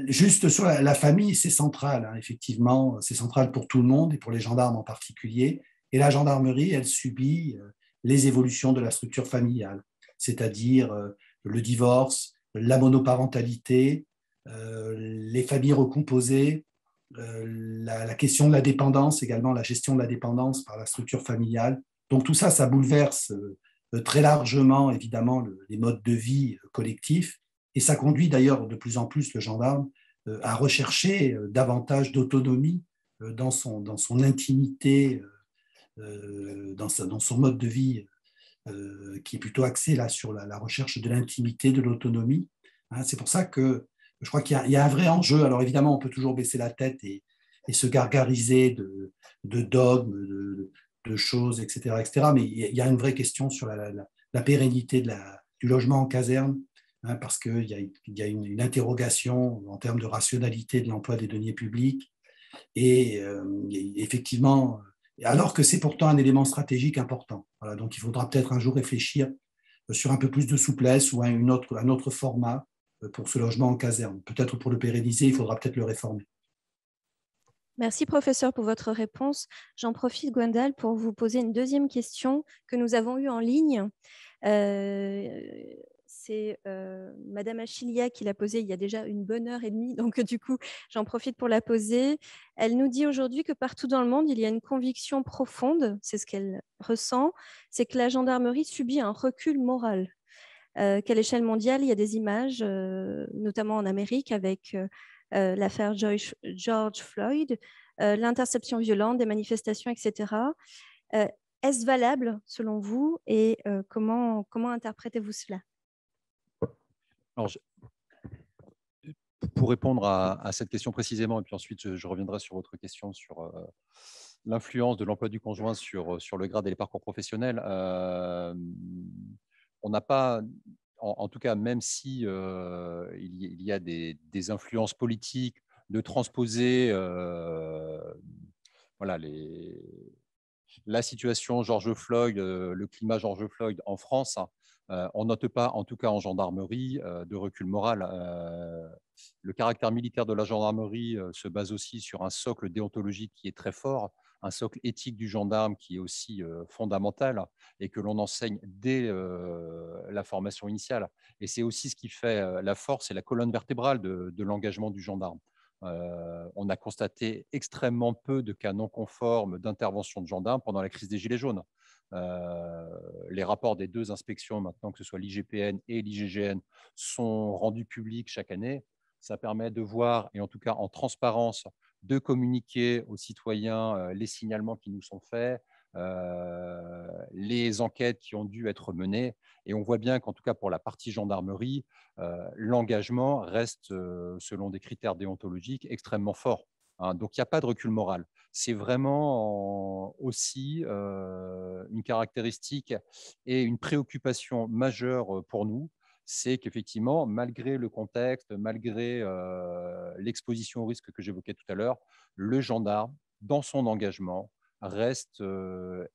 juste sur la famille, c'est central, effectivement, c'est central pour tout le monde et pour les gendarmes en particulier. Et la gendarmerie, elle subit les évolutions de la structure familiale, c'est-à-dire le divorce, la monoparentalité, les familles recomposées, la question de la dépendance, également la gestion de la dépendance par la structure familiale. Donc tout ça, ça bouleverse très largement, évidemment, les modes de vie collectifs. Et ça conduit d'ailleurs de plus en plus le gendarme à rechercher davantage d'autonomie dans son intimité, dans son mode de vie qui est plutôt axé là, sur la recherche de l'intimité, de l'autonomie. C'est pour ça que je crois qu'il y a un vrai enjeu. Alors évidemment, on peut toujours baisser la tête et se gargariser de dogmes, de choses, etc., etc. Mais il y a une vraie question sur la pérennité du logement en caserne, parce qu'il y a une interrogation en termes de rationalité de l'emploi des deniers publics. Et effectivement, alors que c'est pourtant un élément stratégique important. Voilà, donc il faudra peut-être un jour réfléchir sur un peu plus de souplesse ou un autre format pour ce logement en caserne. Peut-être pour le pérenniser, il faudra peut-être le réformer. Merci, professeur, pour votre réponse. J'en profite, Gwendal, pour vous poser une deuxième question que nous avons eue en ligne. C'est c'est Madame Achilia qui l'a posée il y a déjà une bonne heure et demie, donc du coup, j'en profite pour la poser. Elle nous dit aujourd'hui que partout dans le monde, il y a une conviction profonde, c'est ce qu'elle ressent, c'est que la gendarmerie subit un recul moral. Qu'à l'échelle mondiale, il y a des images, notamment en Amérique, avec l'affaire George Floyd, l'interception violente des manifestations, etc. Est-ce valable selon vous et comment interprétez-vous cela? Alors, pour répondre à cette question précisément, et puis ensuite je reviendrai sur votre question sur l'influence de l'emploi du conjoint sur le grade et les parcours professionnels, on n'a pas, en tout cas, même si il y a des influences politiques de transposer voilà, la situation George Floyd, le climat George Floyd en France, on note pas, en tout cas en gendarmerie, de recul moral. Le caractère militaire de la gendarmerie se base aussi sur un socle déontologique qui est très fort, un socle éthique du gendarme qui est aussi fondamental et que l'on enseigne dès la formation initiale. Et c'est aussi ce qui fait la force et la colonne vertébrale de l'engagement du gendarme. On a constaté extrêmement peu de cas non conformes d'intervention de gendarmes pendant la crise des Gilets jaunes. Les rapports des deux inspections, maintenant que ce soit l'IGPN et l'IGGN, sont rendus publics chaque année. Ça permet de voir, et en tout cas en transparence, de communiquer aux citoyens les signalements qui nous sont faits, les enquêtes qui ont dû être menées. Et on voit bien qu'en tout cas pour la partie gendarmerie, l'engagement reste, selon des critères déontologiques, extrêmement fort. Hein. Donc il n'y a pas de recul moral. C'est vraiment aussi une caractéristique et une préoccupation majeure pour nous, c'est qu'effectivement, malgré le contexte, malgré l'exposition au risque que j'évoquais tout à l'heure, le gendarme, dans son engagement, reste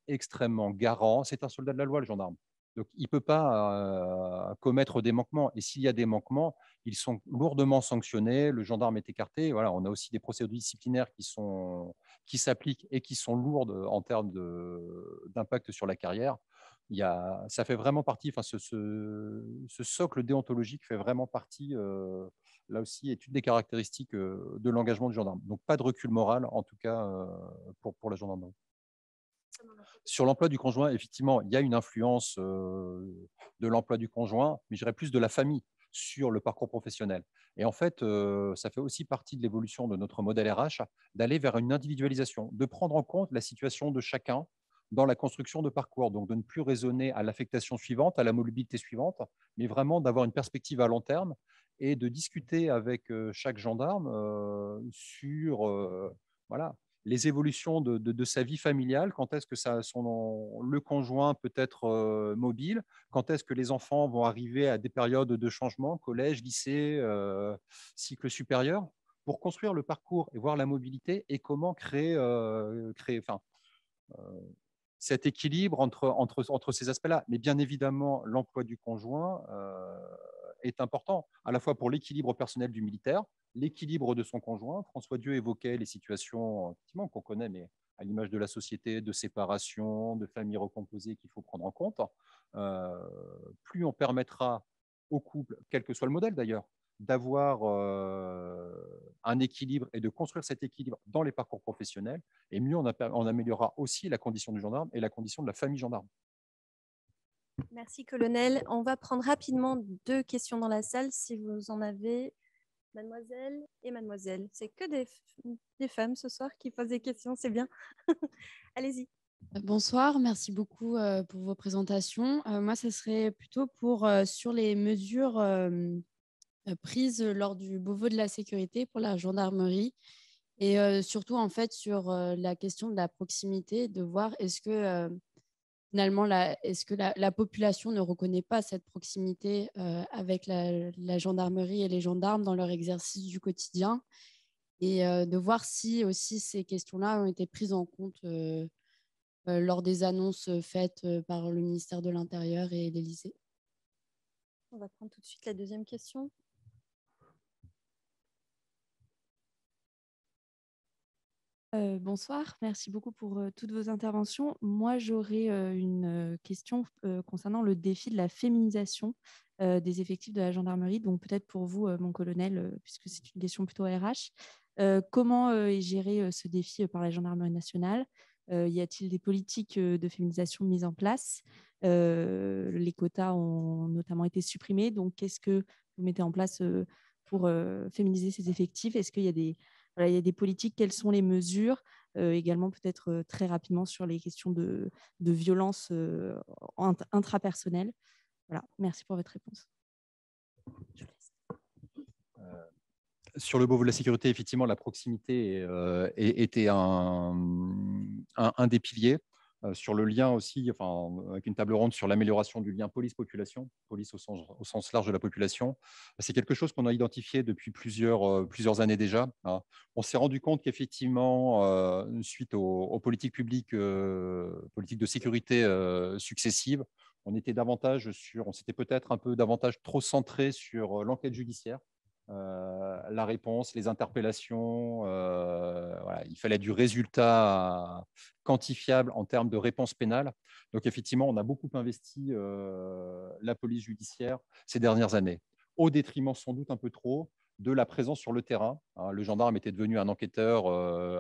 extrêmement garant. C'est un soldat de la loi, le gendarme. Donc, il ne peut pas commettre des manquements. Et s'il y a des manquements, ils sont lourdement sanctionnés. Le gendarme est écarté. Voilà, on a aussi des procédures disciplinaires qui s'appliquent et qui sont lourdes en termes d'impact sur la carrière. Ça fait vraiment partie, enfin, ce socle déontologique fait vraiment partie, là aussi, est une des caractéristiques de l'engagement du gendarme. Donc, pas de recul moral, en tout cas, pour la gendarmerie. Sur l'emploi du conjoint, effectivement, il y a une influence de l'emploi du conjoint, mais je dirais plus de la famille sur le parcours professionnel. Et en fait, ça fait aussi partie de l'évolution de notre modèle RH d'aller vers une individualisation, de prendre en compte la situation de chacun dans la construction de parcours, donc de ne plus raisonner à l'affectation suivante, à la mobilité suivante, mais vraiment d'avoir une perspective à long terme et de discuter avec chaque gendarme sur voilà, les évolutions de sa vie familiale, quand est-ce que le conjoint peut être mobile, quand est-ce que les enfants vont arriver à des périodes de changement, collège, lycée, cycle supérieur, pour construire le parcours et voir la mobilité et comment créer cet équilibre entre ces aspects-là. Mais bien évidemment, l'emploi du conjoint est important, à la fois pour l'équilibre personnel du militaire, l'équilibre de son conjoint. François Dieu évoquait les situations qu'on connaît, mais à l'image de la société, de séparation, de familles recomposées qu'il faut prendre en compte. Plus on permettra au couple, quel que soit le modèle d'ailleurs, d'avoir un équilibre et de construire cet équilibre dans les parcours professionnels, et mieux on améliorera aussi la condition du gendarme et la condition de la famille gendarme. Merci, colonel. On va prendre rapidement 2 questions dans la salle, si vous en avez. Mademoiselle et mademoiselle. C'est que des femmes ce soir qui posent des questions, c'est bien. Allez-y. Bonsoir, merci beaucoup pour vos présentations. Moi, ce serait plutôt sur les mesures prises lors du Beauvau de la sécurité pour la gendarmerie et surtout en fait sur la question de la proximité, de voir est-ce que finalement est-ce que la population ne reconnaît pas cette proximité avec la gendarmerie et les gendarmes dans leur exercice du quotidien, et de voir si aussi ces questions-là ont été prises en compte lors des annonces faites par le ministère de l'Intérieur et l'Élysée. On va prendre tout de suite la deuxième question. Bonsoir, merci beaucoup pour toutes vos interventions. Moi, j'aurais une question concernant le défi de la féminisation des effectifs de la gendarmerie. Donc, peut-être pour vous, mon colonel, puisque c'est une question plutôt RH. Comment est géré ce défi par la gendarmerie nationale? Y a-t-il des politiques de féminisation mises en place? Les quotas ont notamment été supprimés. Donc, qu'est-ce que vous mettez en place pour féminiser ces effectifs? Est-ce qu'il y a des voilà, il y a des politiques, quelles sont les mesures également peut-être très rapidement sur les questions de violence intrapersonnelle. Voilà, merci pour votre réponse. Sur le Beauvau de la sécurité, effectivement, la proximité était un des piliers. Sur le lien aussi, avec une table ronde sur l'amélioration du lien police-population, police au sens large de la population. C'est quelque chose qu'on a identifié depuis plusieurs années déjà. On s'est rendu compte qu'effectivement, suite aux politiques publiques, politiques de sécurité successives, on s'était peut-être un peu davantage trop centré sur l'enquête judiciaire. La réponse, les interpellations, voilà, il fallait du résultat quantifiable en termes de réponse pénale. Donc effectivement, on a beaucoup investi la police judiciaire ces dernières années, au détriment sans doute un peu trop de la présence sur le terrain. Le gendarme était devenu un enquêteur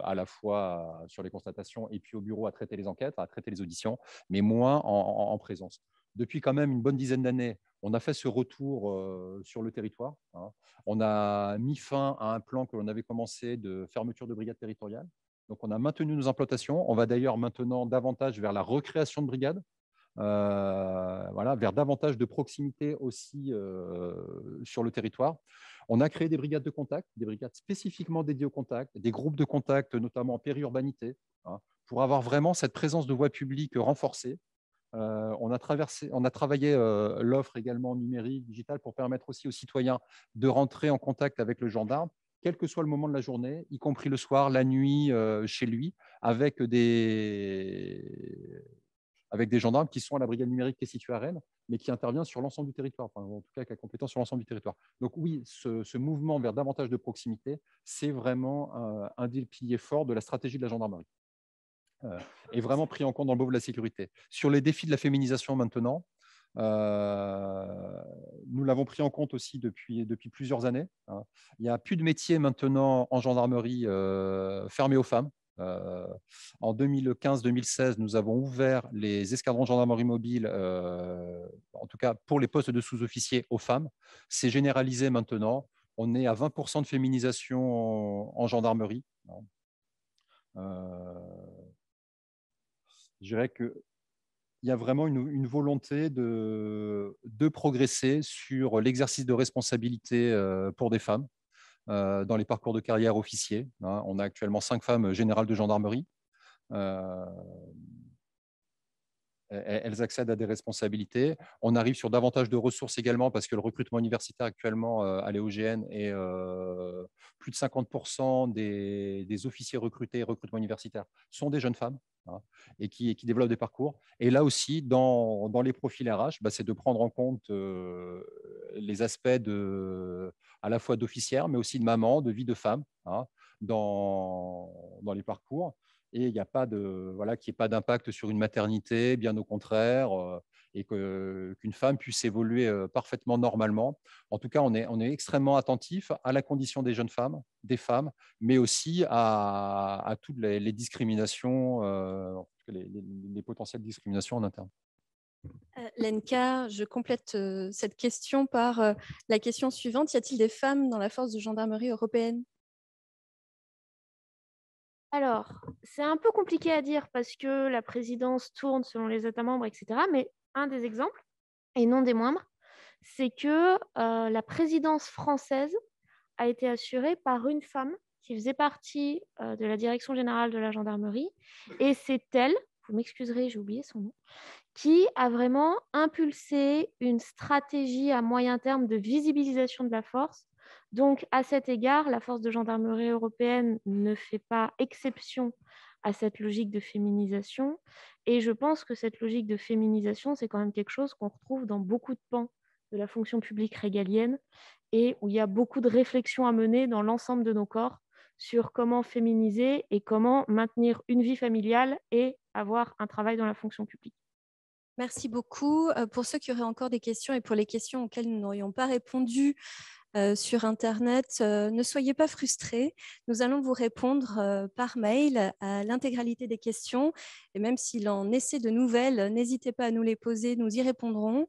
à la fois sur les constatations et puis au bureau à traiter les enquêtes, à traiter les auditions, mais moins en présence. Depuis quand même une bonne dizaine d'années, on a fait ce retour sur le territoire. On a mis fin à un plan que l'on avait commencé de fermeture de brigades territoriales. Donc, on a maintenu nos implantations. On va d'ailleurs maintenant davantage vers la recréation de brigades, voilà, vers davantage de proximité aussi sur le territoire. On a créé des brigades de contact, des brigades spécifiquement dédiées au contact, des groupes de contact, notamment en périurbanité, pour avoir vraiment cette présence de voie publique renforcée. On a travaillé l'offre également numérique, digitale, pour permettre aussi aux citoyens de rentrer en contact avec le gendarme, quel que soit le moment de la journée, y compris le soir, la nuit, chez lui, avec des gendarmes qui sont à la brigade numérique qui est située à Rennes, mais qui intervient sur l'ensemble du territoire, en tout cas qui a compétence sur l'ensemble du territoire. Donc oui, ce mouvement vers davantage de proximité, c'est vraiment un des piliers forts de la stratégie de la gendarmerie. Est vraiment pris en compte dans le Beauvau de la sécurité. Sur les défis de la féminisation maintenant, nous l'avons pris en compte aussi depuis plusieurs années. Il n'y a plus de métier maintenant en gendarmerie fermé aux femmes. En 2015-2016, nous avons ouvert les escadrons de gendarmerie mobile, en tout cas pour les postes de sous-officiers, aux femmes. C'est généralisé maintenant. On est à 20% de féminisation en gendarmerie. Je dirais qu'il y a vraiment une volonté de progresser sur l'exercice de responsabilité pour des femmes dans les parcours de carrière officiers. On a actuellement 5 femmes générales de gendarmerie. Elles accèdent à des responsabilités. On arrive sur davantage de ressources également parce que le recrutement universitaire actuellement à l'EOGN est plus de 50% des officiers recrutés, recrutement universitaire, sont des jeunes femmes et qui développent des parcours. Et là aussi, dans les profils RH, c'est de prendre en compte les aspects à la fois d'officière, mais aussi de maman, de vie de femme dans les parcours. Et il n'y a pas qu'il n'y ait pas d'impact sur une maternité, bien au contraire, et qu'une femme puisse évoluer parfaitement normalement. En tout cas, on est extrêmement attentif à la condition des jeunes femmes, des femmes, mais aussi à toutes les discriminations, les potentielles discriminations en interne. Lenka, je complète cette question par la question suivante. Y a-t-il des femmes dans la force de gendarmerie européenne ? Alors, c'est un peu compliqué à dire parce que la présidence tourne selon les États membres, etc. Mais un des exemples, et non des moindres, c'est que la présidence française a été assurée par une femme qui faisait partie de la direction générale de la gendarmerie. Et c'est elle, vous m'excuserez, j'ai oublié son nom, qui a vraiment impulsé une stratégie à moyen terme de visibilisation de la force. Donc, à cet égard, la force de gendarmerie européenne ne fait pas exception à cette logique de féminisation. Et je pense que cette logique de féminisation, c'est quand même quelque chose qu'on retrouve dans beaucoup de pans de la fonction publique régalienne et où il y a beaucoup de réflexions à mener dans l'ensemble de nos corps sur comment féminiser et comment maintenir une vie familiale et avoir un travail dans la fonction publique. Merci beaucoup. Pour ceux qui auraient encore des questions et pour les questions auxquelles nous n'aurions pas répondu sur Internet, ne soyez pas frustrés. Nous allons vous répondre par mail à l'intégralité des questions. Et même s'il en essaie de nouvelles, n'hésitez pas à nous les poser, nous y répondrons.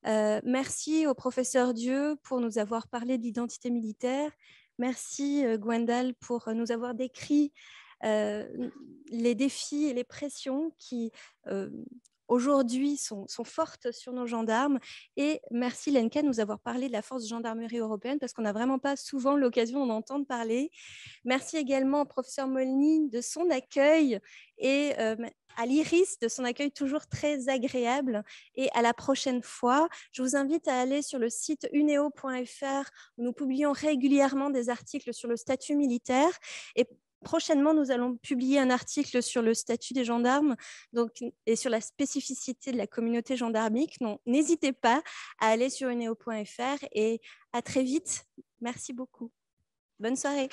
Merci au professeur Dieu pour nous avoir parlé d'identité militaire. Merci Gwendal pour nous avoir décrit les défis et les pressions qui aujourd'hui sont fortes sur nos gendarmes. Et merci Lenka de nous avoir parlé de la force de gendarmerie européenne parce qu'on n'a vraiment pas souvent l'occasion d'en entendre parler. Merci également au professeur Molny de son accueil et à l'Iris de son accueil toujours très agréable. Et à la prochaine fois, je vous invite à aller sur le site uneo.fr où nous publions régulièrement des articles sur le statut militaire. Et prochainement, nous allons publier un article sur le statut des gendarmes et sur la spécificité de la communauté gendarmique. Donc, n'hésitez pas à aller sur uneo.fr et à très vite. Merci beaucoup. Bonne soirée.